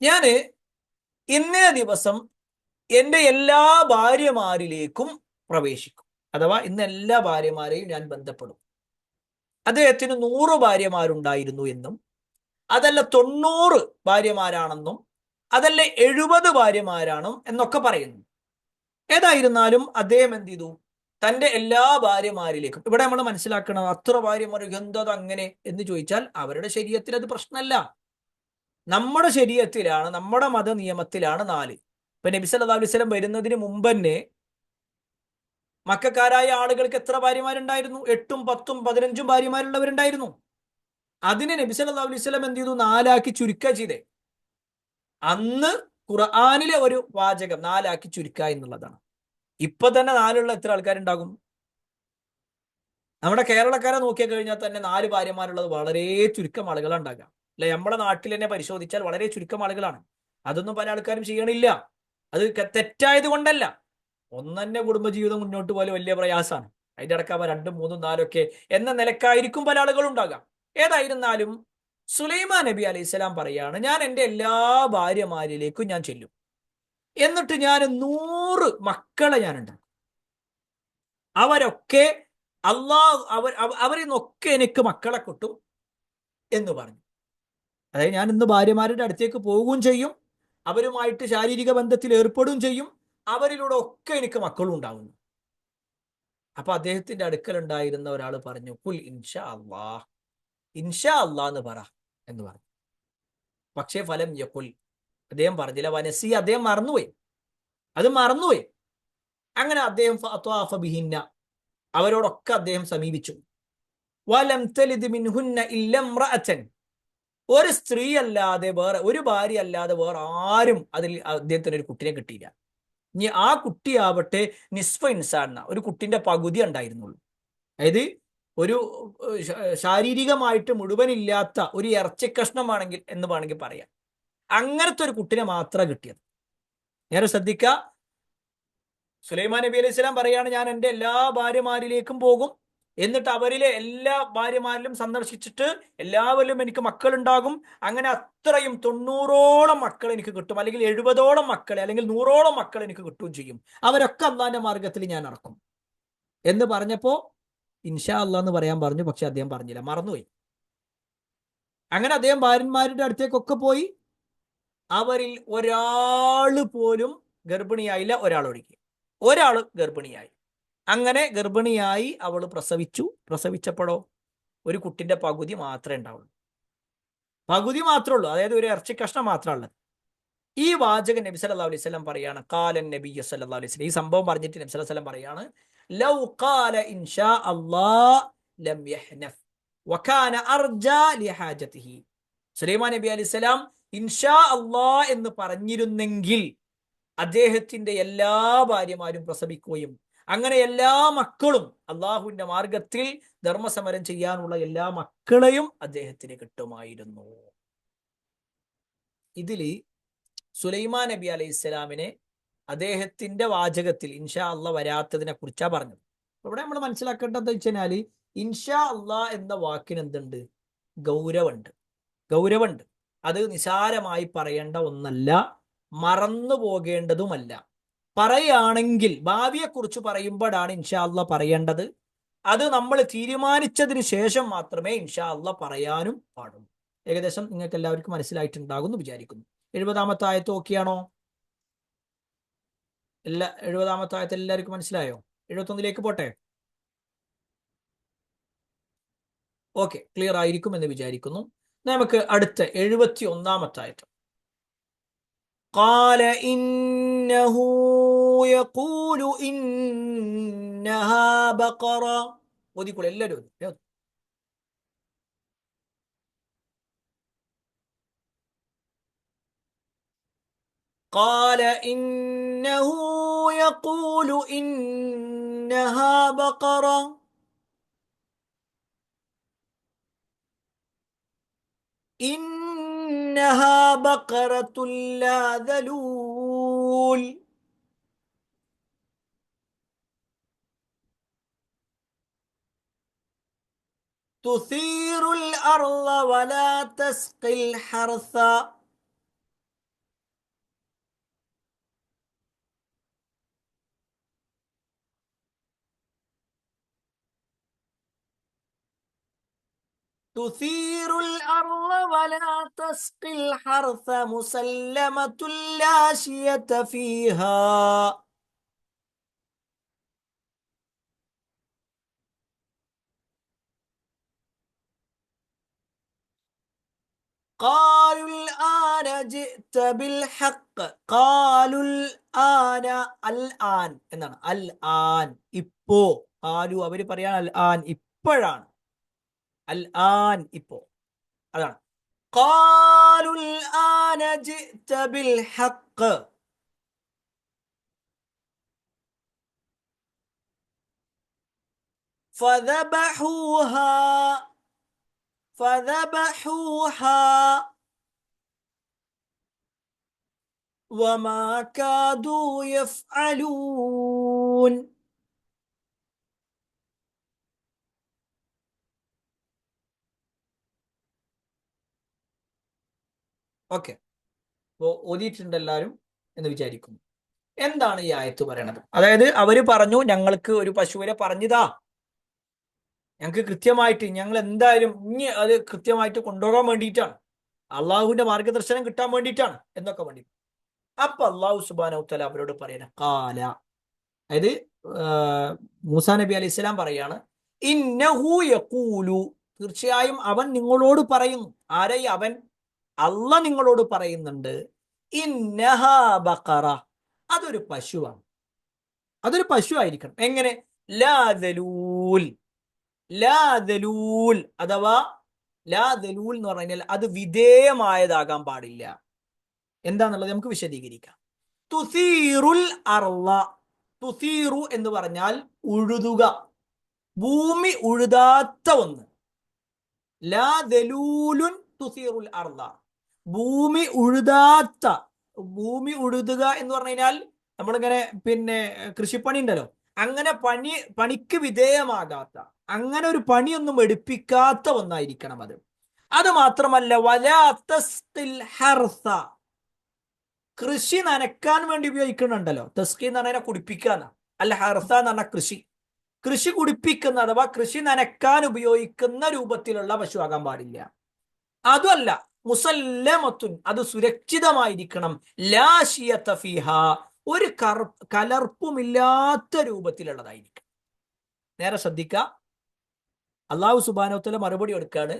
ഞാന് ഇന്നേ ദിവസം എന്റെ എല്ലാ ഭാര്യമാരിലേക്കും പ്രവേശിക്കും, അഥവാ ഇന്ന് എല്ലാ ഭാര്യമാരെയും ഞാൻ ബന്ധപ്പെടും. അദ്ദേഹത്തിന് 100 ഭാര്യമാരുണ്ടായിരുന്നു എന്നും, അതല്ല 90 ഭാര്യമാരാണെന്നും, അതല്ല 70 ഭാര്യമാരാണോ എന്നൊക്കെ പറയുന്നു. ഏതായിരുന്നാലും അദ്ദേഹം എന്ത് ചെയ്തു? തന്റെ എല്ലാ ഭാര്യമാരിലേക്കും. ഇവിടെ നമ്മൾ മനസ്സിലാക്കണം, അത്ര ഭാര്യമാർ എന്താ അങ്ങനെ എന്ന് ചോദിച്ചാൽ അവരുടെ ശരീഅത്തിൽ അത് പ്രശ്നമല്ല. നമ്മുടെ ശരീഅത്തിലാണ്, നമ്മുടെ മത നിയമത്തിലാണ് 4. ഇപ്പൊ നബി സല്ലല്ലാഹു അലൈഹി വസല്ലം വരുന്നതിന് മുമ്പ് തന്നെ മക്കക്കാരായ ആളുകൾക്ക് എത്ര ഭാര്യമാരുണ്ടായിരുന്നു? 8ഉം 10ഉം 15ഉം ഭാര്യമാരുള്ളവരുണ്ടായിരുന്നു. അതിനെ നബി സല്ലല്ലാഹു അലൈഹി വസല്ലം എന്ത് ചെയ്തു? 4 ആക്കി ചുരുക്കുക ചെയ്തേ. അന്ന് ഖുർആനിലെ ഒരു വാചകം 4 ആക്കി ചുരുക്കുക എന്നുള്ളതാണ്. ഇപ്പൊ തന്നെ 4 എത്ര ആൾക്കാരുണ്ടാകും? നമ്മുടെ കേരളക്കാരെ നോക്കിയാൽ കഴിഞ്ഞാൽ തന്നെ 4 ഭാര്യമാരുള്ളത് വളരെ ചുരുക്കം ആളുകളാണ് ഉണ്ടാകുക അല്ലെ? നമ്മുടെ നാട്ടിൽ തന്നെ പരിശോധിച്ചാൽ വളരെ ചുരുക്കം ആളുകളാണ്. അതൊന്നും പല ആൾക്കാരും ചെയ്യണില്ല. അത് തെറ്റായത് കൊണ്ടല്ല. ഒന്നെ കുടുംബജീവിതം മുന്നോട്ട് പോലെ വലിയ പ്രയാസമാണ്. അതിന്റെ അടക്കം 2, 3, 4 ഒക്കെ എന്ന നിലക്കായിരിക്കും പല ആളുകളും ഉണ്ടാകാം. ഏതായിരുന്നാലും സുലൈമാൻ നബി അലൈഹി സ്വലാം പറയാണ്, ഞാൻ എൻ്റെ എല്ലാ ഭാര്യമാരിലേക്കും ഞാൻ ചെല്ലും, എന്നിട്ട് ഞാൻ 100 മക്കളെ ഞാൻ ഉണ്ടാക്കും. അവരൊക്കെ അവരിൽ നിന്നൊക്കെ എനിക്ക് മക്കളെ കിട്ടും എന്ന് പറഞ്ഞു. അതായത് ഞാൻ ഇന്ന് ഭാര്യമാരുടെ അടുത്തേക്ക് പോവുകയും ചെയ്യും, അവരുമായിട്ട് ശാരീരിക ബന്ധത്തിൽ ഏർപ്പെടുകയും ചെയ്യും, അവരിലൂടെ ഒക്കെ എനിക്ക് മക്കളും ഉണ്ടാവുന്നു. അപ്പൊ അദ്ദേഹത്തിന്റെ അടുക്കൽ ഉണ്ടായിരുന്ന ഒരാൾ പറഞ്ഞു, കുൽ ഇൻഷാ അല്ലാഹ്, ഇൻഷാ അല്ലാഹ് എന്ന് പറ എന്ന് പറഞ്ഞു. പക്ഷേ ഫലം യഖുൽ, അദ്ദേഹം പറഞ്ഞില്ല. വനസി, അദ്ദേഹം മറന്നുപോയി. അത് മറന്നുപോയി. അങ്ങനെ അദ്ദേഹം ഫഅത്വാഫ ബിഹിന്ന, അവരോടൊക്കെ അദ്ദേഹം സമീപിച്ചു. വലം തലിദ് മിൻഹുന്ന ഇല്ല ഇംറഅതൻ, ഒരു സ്ത്രീ അല്ലാതെ വേറെ, ഒരു ഭാര്യ അല്ലാതെ വേറെ ആരും അതിൽ അദ്ദേഹത്തിന് ഒരു കുട്ടിനെ കിട്ടിയില്ല. ഇനി ആ കുട്ടിയാവട്ടെ നിസ്ഫ ഇൻസാൻ, ഒരു കുട്ടിന്റെ പകുതി ഉണ്ടായിരുന്നുള്ളൂ. അതായത് ഒരു ശാരീരികമായിട്ട് മുഴുവനില്ലാത്ത ഒരു ഇറച്ചി കഷ്ണമാണെങ്കിൽ എന്ന് വേണമെങ്കിൽ പറയാം. അങ്ങനത്തെ ഒരു കുട്ടിനെ മാത്രം കിട്ടിയത്. നേരെ ശ്രദ്ധിക്കുക, സുലൈമാൻ നബി അലൈഹി സ്വലാം പറയാണ്, ഞാൻ എൻ്റെ എല്ലാ ഭാര്യമാരിലേക്കും പോകും, എന്നിട്ട് അവരിലെ എല്ലാ ഭാര്യമാരിലും സന്ദർശിച്ചിട്ട് എല്ലാവരിലും എനിക്ക് മക്കളുണ്ടാകും. അങ്ങനെ അത്രയും 90ഓളം മക്കൾ എനിക്ക് കിട്ടും, അല്ലെങ്കിൽ 70ഓളം മക്കളെ, അല്ലെങ്കിൽ 100ഓളം മക്കൾ എനിക്ക് കിട്ടുകയും ചെയ്യും. അവരൊക്കെ അള്ളാന്റെ മാർഗത്തിൽ ഞാൻ ഇറക്കും എന്ന് പറഞ്ഞപ്പോ ഇൻഷാ അള്ളാ എന്ന് പറയാൻ പറഞ്ഞു. പക്ഷെ അദ്ദേഹം പറഞ്ഞില്ല, മറന്നുപോയി. അങ്ങനെ അദ്ദേഹം ഭാര്യന്മാരുടെ അടുത്തേക്കൊക്കെ പോയി. അവരിൽ ഒരാള് പോലും ഗർഭിണിയായില്ല, ഒരാള് ഗർഭിണിയായി. അങ്ങനെ ഗർഭിണിയായി അവൾ പ്രസവിച്ചു. പ്രസവിച്ചപ്പോഴോ ഒരു കുട്ടിന്റെ പകുതി മാത്രമേ ഉണ്ടാവുള്ളൂ, പകുതി മാത്രമേ ഉള്ളൂ, അതായത് ഒരു ഇറച്ചി കഷ്ണം മാത്രമുള്ളത്. ഈ വാചകൻ നബി സല്ലല്ലാഹു അലൈഹി വസല്ലം പറയാണ്, ഖാലൻ നബി സല്ലല്ലാഹു അലൈഹി വസല്ലം, ഈ സംഭവം പറഞ്ഞിട്ട് നബി സല്ലല്ലാഹു അലൈഹി വസല്ലം പറയാണ്, ലൗ ഖാല ഇൻഷാ അല്ലാഹ് ലം യഹ്നഫ് വകാന അർജാ ലിഹാജതിഹി. സുലൈമാൻ നബി അലൈഹി സ്വലാം ഇൻഷാ അല്ലാഹ് എന്ന് പറഞ്ഞിരുന്നെങ്കിൽ അദ്ദേഹത്തിന്റെ എല്ലാ ഭാര്യമാരും പ്രസവിക്കുകയും അങ്ങനെ എല്ലാ മക്കളും അള്ളാഹുവിന്റെ മാർഗത്തിൽ ധർമ്മസമരം ചെയ്യാനുള്ള എല്ലാ മക്കളെയും അദ്ദേഹത്തിന് കിട്ടുമായിരുന്നു. ഇതില് സുലൈമാൻ നബി അലൈഹി സ്വലാമിനെ അദ്ദേഹത്തിന്റെ വാചകത്തിൽ ഇൻഷാ അള്ളാഹ് വരാത്തതിനെ കുറിച്ചാണ് പറഞ്ഞത്. ഇവിടെ നമ്മൾ മനസ്സിലാക്കേണ്ടത് വെച്ചാല് ഇൻഷാ അള്ളാഹ് എന്ന വാക്കിന് എന്തുണ്ട്? ഗൗരവമുണ്ട്. അത് നിസാരമായി പറയേണ്ട ഒന്നല്ല, മറന്നു പോകേണ്ടതുമല്ല. പറയുകയാണെങ്കിൽ ഭാവിയെക്കുറിച്ച് പറയുമ്പോഴാണ് ഇൻഷാ അള്ളാഹ് പറയേണ്ടത്. അത് നമ്മൾ തീരുമാനിച്ചതിന് ശേഷം മാത്രമേ ഇൻഷാ അള്ളാഹ് പറയാനും പാടുള്ളൂ. ഏകദേശം നിങ്ങൾക്ക് എല്ലാവർക്കും മനസ്സിലായിട്ടുണ്ടാകും എന്ന് വിചാരിക്കുന്നു. 70-ാമത്തെ ആയത്ത് ഓക്കെയാണോ? 70-ാമത്തെ ആയത്ത് എല്ലാവർക്കും മനസ്സിലായോ? 71ലേക്ക് പോട്ടെ. ഓക്കെ, ക്ലിയർ ആയിരിക്കും എന്ന് വിചാരിക്കുന്നു. നമുക്ക് അടുത്ത 71-ാമത്തെ ആയത്ത്. قال إنه يقول إنها بقرة. ഓതിക്കൂടെ എല്ലാവരും? قال إنه يقول إنها بقرة إنها بقرة لا ذلول تثير الأرض ولا تسقي الحرث تثير الأرض ولا تسقي الحرث مسلمة لا شية فيها قالوا الآن جئت بالحق قالوا الآن الآن എന്നാണ് അൽ ആൻ, ഇപ്പോ. ആലു അവര് പറയാൻ അൽ ആൻ, ഇപ്പോഴാണ്. അൽ ആൻ, ഇപ്പോ. അതാണ് قالوا الآن جئت بالحق فذبحوها وما كادوا يفعلون. ഓക്കെ, ഓതിയിട്ടുണ്ട് എല്ലാവരും എന്ന് വിചാരിക്കുന്നു. എന്താണ് ഈ ആയത്ത് പറയണത്? അതായത് അവര് പറഞ്ഞു, ഞങ്ങൾക്ക് ഒരു പശുവിനെ പറഞ്ഞതാ, ഞങ്ങൾക്ക് കൃത്യമായിട്ട്, ഞങ്ങൾ എന്തായാലും ഇനി അത് കൃത്യമായിട്ട് കൊണ്ടുപോകാൻ വേണ്ടിയിട്ടാണ്, അള്ളാഹുവിന്റെ മാർഗദർശനം കിട്ടാൻ വേണ്ടിയിട്ടാണ് എന്നൊക്കെ വേണ്ടി. അപ്പൊ അള്ളാഹു സുബ്ഹാനഹു വ തആല അവരോട് പറയണ കാല, അതായത് മൂസാ നബി അലൈഹി സ്വലാം പറയാണ്, ഇന്നഹു യഖൂലു, തീർച്ചയായും അവൻ നിങ്ങളോട് പറയുന്നു. ആരായി അവൻ? അള്ളാഹ് നിങ്ങളോട് പറയുന്നുണ്ട്, ഇന്നഹാ ബഖറ, അതൊരു പശുവാണ്, അതൊരു പശു ആയിരിക്കണം. എങ്ങനെ? ലാ ദലൂൽ, ലാ ദലൂൽ അഥവാ ലാ ദലൂൽ എന്ന് പറഞ്ഞു കഴിഞ്ഞാൽ അത് വിധേയമായതാകാൻ പാടില്ല. എന്താന്നുള്ളത് നമുക്ക് വിശദീകരിക്കാം. തുസീറുൽ അർള, തുസീറു എന്ന് പറഞ്ഞാൽ ഉഴുതുക, ഭൂമി ഉഴുതാത്ത ഒന്ന്. ലാ ദലൂലുൻ തുസീറുൽ അർള, ഭൂമി ഉഴുതാത്ത. ഭൂമി ഉഴുതുക എന്ന് പറഞ്ഞു കഴിഞ്ഞാൽ നമ്മളിങ്ങനെ പിന്നെ കൃഷിപ്പണി ഉണ്ടല്ലോ, അങ്ങനെ പണിക്ക് വിധേയമാകാത്ത, അങ്ങനെ ഒരു പണിയൊന്നും എടുപ്പിക്കാത്ത ഒന്നായിരിക്കണം അത്. അത് മാത്രമല്ല, വലാ തസ്ഖിൽ ഹർസ, കൃഷി നനക്കാൻ വേണ്ടി ഉപയോഗിക്കുന്നുണ്ടല്ലോ. തസ്കി എന്ന് പറഞ്ഞാൽ കുടിപ്പിക്കുക, അല്ല ഹർസ എന്ന് പറഞ്ഞാൽ കൃഷി, കൃഷി കുടിപ്പിക്കുന്ന അഥവാ കൃഷി നനക്കാൻ ഉപയോഗിക്കുന്ന രൂപത്തിലുള്ള പശു ആകാൻ പാടില്ല. അതുമല്ല, മുസല്ലമത്തുൻ, അത് സുരക്ഷിതമായിരിക്കണം. ലാ ശിയത ഫീഹ, ഒരു കലർപ്പുമില്ലാത്ത രൂപത്തിലുള്ളതായിരിക്കും. നേരെ ശ്രദ്ധിക്കുക, അള്ളാഹു സുബ്ഹാനഹു വ തആല മറുപടി കൊടുക്കാണ്,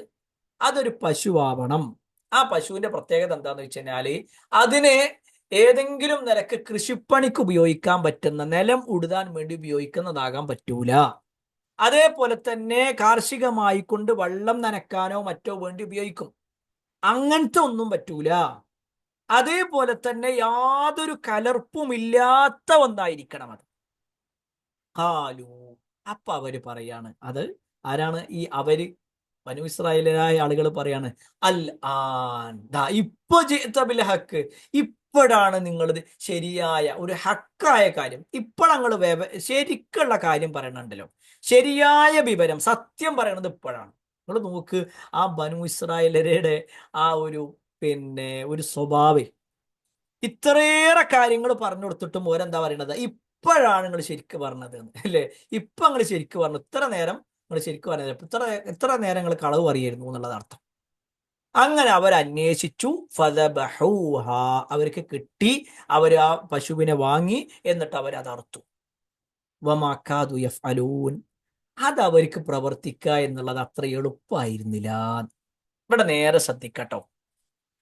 അതൊരു പശുവാവണം. ആ പശുവിന്റെ പ്രത്യേകത എന്താന്ന് വെച്ച് കഴിഞ്ഞാല്, അതിനെ ഏതെങ്കിലും നിലക്ക് കൃഷിപ്പണിക്ക് ഉപയോഗിക്കാൻ പറ്റുന്ന, നിലം ഉഴുതാൻ വേണ്ടി ഉപയോഗിക്കുന്നതാകാൻ പറ്റൂല. അതേപോലെ തന്നെ കാർഷികമായി കൊണ്ട് വെള്ളം നനക്കാനോ മറ്റോ വേണ്ടി ഉപയോഗിക്കും, അങ്ങനത്തെ ഒന്നും പറ്റൂല. അതേപോലെ തന്നെ യാതൊരു കലർപ്പുമില്ലാത്ത ഒന്നായിരിക്കണം അത്. ഖാലു, അപ്പൊ അവര് പറയാണ്, അത് ആരാണ് ഈ അവര്? ബനൂ ഇസ്രായേലായ ആളുകൾ പറയാണ്, അൽ ആൻ, ദാ ഇപ്പൊ ജിഅ്ത ബിൽ ഹക്ക്, ഇപ്പോഴാണ് നിങ്ങളത് ശരിയായ ഒരു ഹക്കായ കാര്യം, ഇപ്പോഴങ്ങൾ ശരിക്കുള്ള കാര്യം പറയണുണ്ടല്ലോ, ശരിയായ വിവരം, സത്യം പറയണത് ഇപ്പോഴാണ്. നിങ്ങൾ നോക്ക്, ആ ബനൂ ഇസ്രായേലരുടെ ആ ഒരു പിന്നെ ഒരു സ്വഭാവം, ഇത്രയേറെ കാര്യങ്ങൾ പറഞ്ഞു കൊടുത്തിട്ടും ഓരെന്താ പറയണത്? ഇപ്പോഴാണ് നിങ്ങൾ ശരിക്ക് പറഞ്ഞത് അല്ലേ? ഇപ്പൊ നിങ്ങൾ ശരിക്ക് പറഞ്ഞു, ഇത്ര നേരം നിങ്ങൾ ശരിക്കും പറഞ്ഞത്, ഇത്ര നേരം നിങ്ങൾ കളവ് പറയായിരുന്നു എന്നുള്ളത് അർത്ഥം. അങ്ങനെ അവർ അന്വേഷിച്ചു, ഫദബഹൂഹ, അവർക്ക് കിട്ടി, അവർ ആ പശുവിനെ വാങ്ങി, എന്നിട്ട് അവർ അത് അറുത്തു. വമാ കാദു യഫ്അലൂൻ, അത് അവർക്ക് പ്രവർത്തിക്കുക എന്നുള്ളത് അത്ര എളുപ്പമായിരുന്നില്ല. ഇവിടെ നേരെ ശ്രദ്ധിക്കട്ടോ,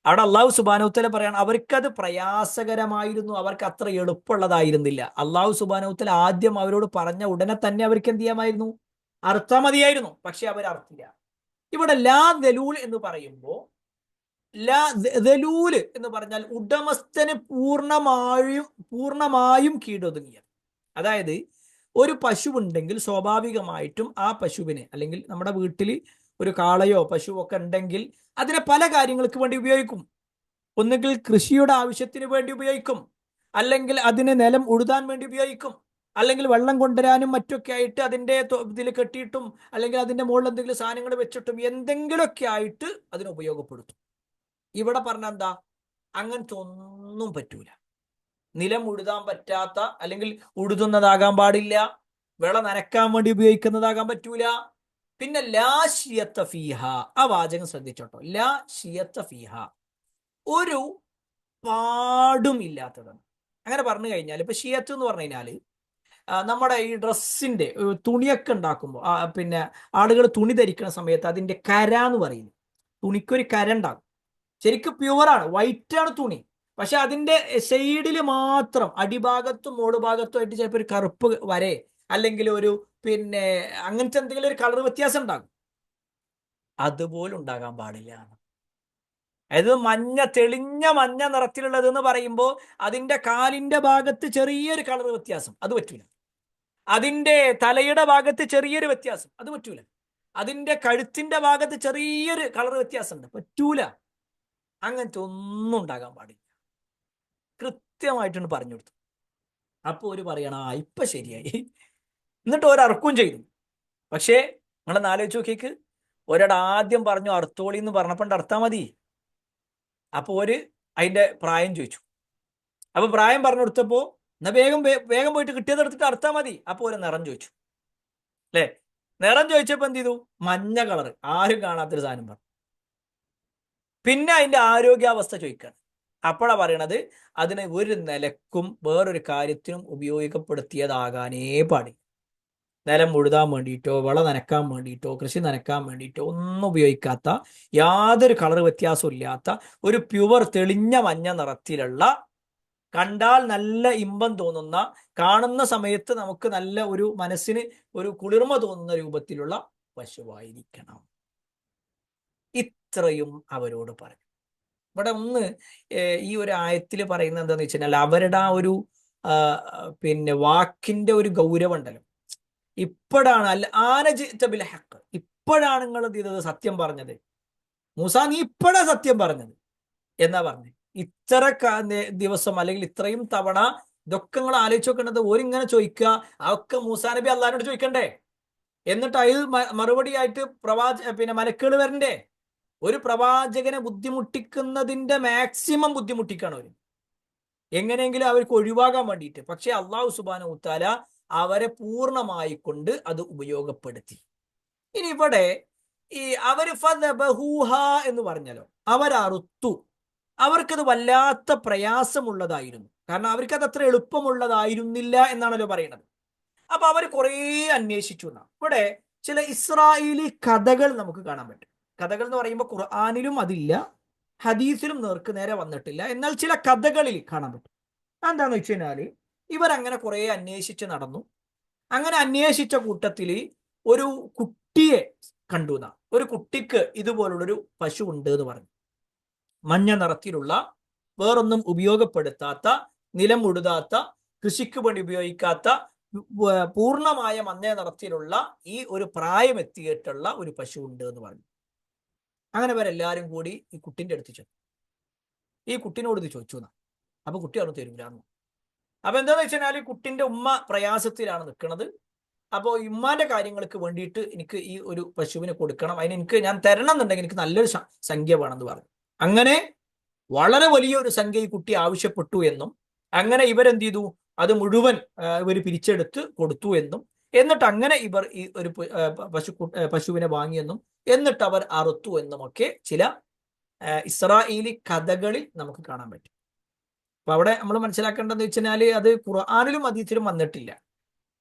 അവിടെ അള്ളാഹു സുബ്ഹാനഹു വ തആല പറയാണ്, അവർക്കത് പ്രയാസകരമായിരുന്നു, അവർക്ക് അത്ര എളുപ്പമുള്ളതായിരുന്നില്ല. അള്ളാഹു സുബ്ഹാനഹു വ തആല ആദ്യം അവരോട് പറഞ്ഞ ഉടനെ തന്നെ അവർക്ക് എന്ത് ചെയ്യാമായിരുന്നു? അർത്ഥം മതിയായിരുന്നു. പക്ഷെ അവർ അർത്ഥില്ല. ഇവിടെ ലാ ദലൂൽ എന്ന് പറയുമ്പോൾ, ലാ ദലൂല് എന്ന് പറഞ്ഞാൽ ഉടമസ്ഥന് പൂർണ്ണമായും കീഴൊതുങ്ങിയ, അതായത് ഒരു പശു ഉണ്ടെങ്കിൽ സ്വാഭാവികമായിട്ടും ആ പശുവിനെ, അല്ലെങ്കിൽ നമ്മുടെ വീട്ടിൽ ഒരു കാളയോ പശുവോ ഒക്കെ ഉണ്ടെങ്കിൽ അതിനെ പല കാര്യങ്ങൾക്ക് വേണ്ടി ഉപയോഗിക്കും. ഒന്നുകിൽ കൃഷിയുടെ ആവശ്യത്തിന് വേണ്ടി ഉപയോഗിക്കും, അല്ലെങ്കിൽ അതിനെ നിലം ഉഴുതാൻ വേണ്ടി ഉപയോഗിക്കും, അല്ലെങ്കിൽ വെള്ളം കൊണ്ടുവരാനും മറ്റൊക്കെ ആയിട്ട് അതിൻ്റെ ഇതിൽ കെട്ടിയിട്ടും, അല്ലെങ്കിൽ അതിൻ്റെ മുകളിൽ എന്തെങ്കിലും സാധനങ്ങൾ വെച്ചിട്ടും എന്തെങ്കിലുമൊക്കെ ആയിട്ട് അതിനെ ഉപയോഗപ്പെടുത്തും. ഇവിടെ പറഞ്ഞ എന്താ? അങ്ങനത്തെ ഒന്നും പറ്റൂല. നിലം ഉഴുതാൻ പറ്റാത്ത, അല്ലെങ്കിൽ ഉഴുതുന്നതാകാൻ പാടില്ല, വിള നനക്കാൻ വേണ്ടി ഉപയോഗിക്കുന്നതാകാൻ പറ്റൂല. പിന്നെ ലാ ശിയത്ത ഫീഹ, ആ വാചകം ശ്രദ്ധിച്ചോട്ടോ, ലാ ശിയത്ത ഫീഹ, ഒരു പാടും ഇല്ലാത്തതാണ്. അങ്ങനെ പറഞ്ഞു കഴിഞ്ഞാൽ, ഇപ്പൊ ഷിയത്ത് എന്ന് പറഞ്ഞു കഴിഞ്ഞാൽ നമ്മുടെ ഈ ഡ്രസ്സിന്റെ തുണിയൊക്കെ ഉണ്ടാക്കുമ്പോൾ, പിന്നെ ആളുകൾ തുണി ധരിക്കുന്ന സമയത്ത് അതിന്റെ കര എന്ന് പറയുന്നു, തുണിക്കൊരു കര ഉണ്ടാകും. ശരിക്കും പ്യുവറാണ്, വൈറ്റ് ആണ് തുണി, പക്ഷെ അതിന്റെ സൈഡിൽ മാത്രം, അടിഭാഗത്തും മോളുഭാഗത്തും ആയിട്ട് ചിലപ്പോൾ ഒരു കറുപ്പ് വരെ, അല്ലെങ്കിൽ ഒരു പിന്നെ അങ്ങനത്തെ എന്തെങ്കിലും ഒരു കളർ വ്യത്യാസം ഉണ്ടാകും. അതുപോലും ഉണ്ടാകാൻ പാടില്ല. അതായത് തെളിഞ്ഞ മഞ്ഞ നിറത്തിലുള്ളത് എന്ന് പറയുമ്പോൾ അതിന്റെ കാലിന്റെ ഭാഗത്ത് ചെറിയൊരു കളർ വ്യത്യാസം, അത് പറ്റൂല. അതിന്റെ തലയുടെ ഭാഗത്ത് ചെറിയൊരു വ്യത്യാസം, അത് പറ്റൂല. അതിന്റെ കഴുത്തിന്റെ ഭാഗത്ത് ചെറിയൊരു കളർ വ്യത്യാസമുണ്ട്, പറ്റൂല. അങ്ങനത്തെ ഒന്നും ഉണ്ടാകാൻ പാടില്ല. കൃത്യമായിട്ടാണ് പറഞ്ഞു കൊടുത്തു. അപ്പോൾ ഒരു പറയണ, ഇപ്പൊ ശരിയായി, എന്നിട്ട് ഒരർക്കും ചെയ്തു. പക്ഷേ നിങ്ങളൊന്ന് ആലോചിച്ച് നോക്കിയേക്ക്, ഒരാട് ആദ്യം പറഞ്ഞു അർത്തോളി എന്ന് പറഞ്ഞപ്പോൾ അർത്താ മതി. അപ്പോൾ അതിന്റെ പ്രായം ചോദിച്ചു. അപ്പൊ പ്രായം പറഞ്ഞു കൊടുത്തപ്പോ, എന്നാ വേഗം പോയിട്ട് കിട്ടിയത് എടുത്തിട്ട് അർത്താ മതി. അപ്പോൾ ഒരു നിറം ചോദിച്ചു, അല്ലേ? നിറം ചോദിച്ചപ്പോ എന്ത് ചെയ്തു? മഞ്ഞ കളർ, ആരും കാണാത്തൊരു സാധനം പറഞ്ഞു. പിന്നെ അതിന്റെ ആരോഗ്യാവസ്ഥ ചോദിക്കാണ്. അപ്പോഴാണ് പറയണത്, അതിനെ ഒരു നിലക്കും വേറൊരു കാര്യത്തിനും ഉപയോഗപ്പെടുത്തിയതാകാനേ പാടില്ല. നിലം ഉഴുതാൻ വേണ്ടിയിട്ടോ വിള നനക്കാൻ വേണ്ടിയിട്ടോ കൃഷി നനക്കാൻ വേണ്ടിയിട്ടോ ഒന്നും ഉപയോഗിക്കാത്ത, യാതൊരു കളർ വ്യത്യാസവും ഇല്ലാത്ത ഒരു പ്യുവർ തെളിഞ്ഞ മഞ്ഞ നിറത്തിലുള്ള, കണ്ടാൽ നല്ല ഇമ്പം തോന്നുന്ന, കാണുന്ന സമയത്ത് നമുക്ക് നല്ല ഒരു മനസ്സിന് ഒരു കുളിർമ തോന്നുന്ന രൂപത്തിലുള്ള പശുവായിരിക്കണം. ഇത്രയും അവരോട് പറഞ്ഞു. ഇവിടെ ഈ ഒരു ആയത്തിൽ പറയുന്നത് എന്താന്ന് വെച്ച് കഴിഞ്ഞാൽ, അവരുടെ ആ ഒരു പിന്നെ വാക്കിന്റെ ഒരു ഗൗരവം ഉണ്ടല്ലോ. ഇപ്പോഴാണ് ബിൽ ഹഖ്, ഇപ്പോഴാണ് നിങ്ങൾ എന്ത് ചെയ്തത്? സത്യം പറഞ്ഞത്. മൂസ, നീ ഇപ്പോഴാ സത്യം പറഞ്ഞത് എന്നാ പറഞ്ഞത്. ഇത്ര ദിവസം അല്ലെങ്കിൽ ഇത്രയും തവണ ഇതൊക്കെ നിങ്ങൾ ആലോചിച്ച് നോക്കേണ്ടത്. ഓരിങ്ങനെ ചോദിക്കുക, അതൊക്കെ മൂസാ നബി അള്ളാഹിനോട് ചോദിക്കണ്ടേ? എന്നിട്ട് അതിൽ മറുപടിയായിട്ട് പിന്നെ മലക്കുകൾ വരണ്ടേ? ഒരു പ്രവാചകനെ ബുദ്ധിമുട്ടിക്കുന്നതിന്റെ മാക്സിമം ബുദ്ധിമുട്ടിക്കാണ് അവർ, എങ്ങനെയെങ്കിലും അവർക്ക് ഒഴിവാകാൻ വേണ്ടിയിട്ട്. പക്ഷെ അള്ളാഹു സുബ്ഹാനഹു വ തആല അവരെ പൂർണ്ണമായി കൊണ്ട് അത് ഉപയോഗപ്പെടുത്തി. ഇനി ഇവിടെ ഈ അവര് ഫദബഹൂഹ എന്ന് പറഞ്ഞല്ലോ, അവരറുത്തു. അവർക്കത് വല്ലാത്ത പ്രയാസമുള്ളതായിരുന്നു, കാരണം അവർക്കത് അത്ര എളുപ്പമുള്ളതായിരുന്നില്ല എന്നാണല്ലോ പറയുന്നത്. അപ്പൊ അവർ കുറേ അന്വേഷിച്ചു എന്നാണ്. ഇവിടെ ചില ഇസ്രായേലി കഥകൾ നമുക്ക് കാണാൻ പറ്റും. കഥകൾ എന്ന് പറയുമ്പോൾ ഖുർആനിലും അതില്ല, ഹദീസിലും നേർക്ക് നേരെ വന്നിട്ടില്ല. എന്നാൽ ചില കഥകളിൽ കാണാൻ പറ്റും. എന്താന്ന് വെച്ച് കഴിഞ്ഞാല് ഇവരങ്ങനെ കുറെ അന്വേഷിച്ച് നടന്നു. അങ്ങനെ അന്വേഷിച്ച കൂട്ടത്തിൽ ഒരു കുട്ടിയെ കണ്ടു എന്നാ. ഒരു കുട്ടിക്ക് ഇതുപോലുള്ളൊരു പശു ഉണ്ട് എന്ന് പറഞ്ഞു. മഞ്ഞ നിറത്തിലുള്ള, വേറൊന്നും ഉപയോഗപ്പെടുത്താത്ത, നിലം ഉഴുതാത്ത, കൃഷിക്ക് വേണ്ടി ഉപയോഗിക്കാത്ത, പൂർണ്ണമായ മഞ്ഞ നിറത്തിലുള്ള ഈ ഒരു പ്രായമെത്തിയിട്ടുള്ള ഒരു പശു ഉണ്ട് എന്ന് പറഞ്ഞു. അങ്ങനെ ഇവരെല്ലാരും കൂടി ഈ കുട്ടിന്റെ അടുത്ത് ചെന്നു. ഈ കുട്ടിനോട് ഇത് ചോദിച്ചു എന്നാ. അപ്പൊ കുട്ടി പറഞ്ഞു തരൂലാന്ന്. അപ്പൊ എന്താന്ന് വെച്ച് കഴിഞ്ഞാൽ കുട്ടിന്റെ ഉമ്മ പ്രയാസത്തിലാണ് നിൽക്കുന്നത്. അപ്പോൾ ഉമ്മാന്റെ കാര്യങ്ങൾക്ക് വേണ്ടിയിട്ട് എനിക്ക് ഈ ഒരു പശുവിനെ കൊടുക്കണം, അതിന് ഞാൻ തരണം എന്നുണ്ടെങ്കിൽ എനിക്ക് നല്ലൊരു സംഖ്യ വേണമെന്ന് പറഞ്ഞു. അങ്ങനെ വളരെ വലിയൊരു സംഖ്യ ഈ കുട്ടി ആവശ്യപ്പെട്ടു എന്നും, അങ്ങനെ ഇവരെന്ത് ചെയ്തു, അത് മുഴുവൻ ഇവർ പിരിച്ചെടുത്ത് കൊടുത്തു എന്നും, എന്നിട്ട് അങ്ങനെ ഇവർ ഈ ഒരു പശുവിനെ വാങ്ങിയെന്നും, എന്നിട്ട് അവർ അറുത്തു എന്നുമൊക്കെ ചില ഇസ്രായേലി കഥകളിൽ നമുക്ക് കാണാൻ പറ്റും. അപ്പൊ അവിടെ നമ്മൾ മനസ്സിലാക്കേണ്ടതെന്ന് വെച്ച് കഴിഞ്ഞാൽ അത് ഖുർആനിലും ഹദീസിലും വന്നിട്ടില്ല.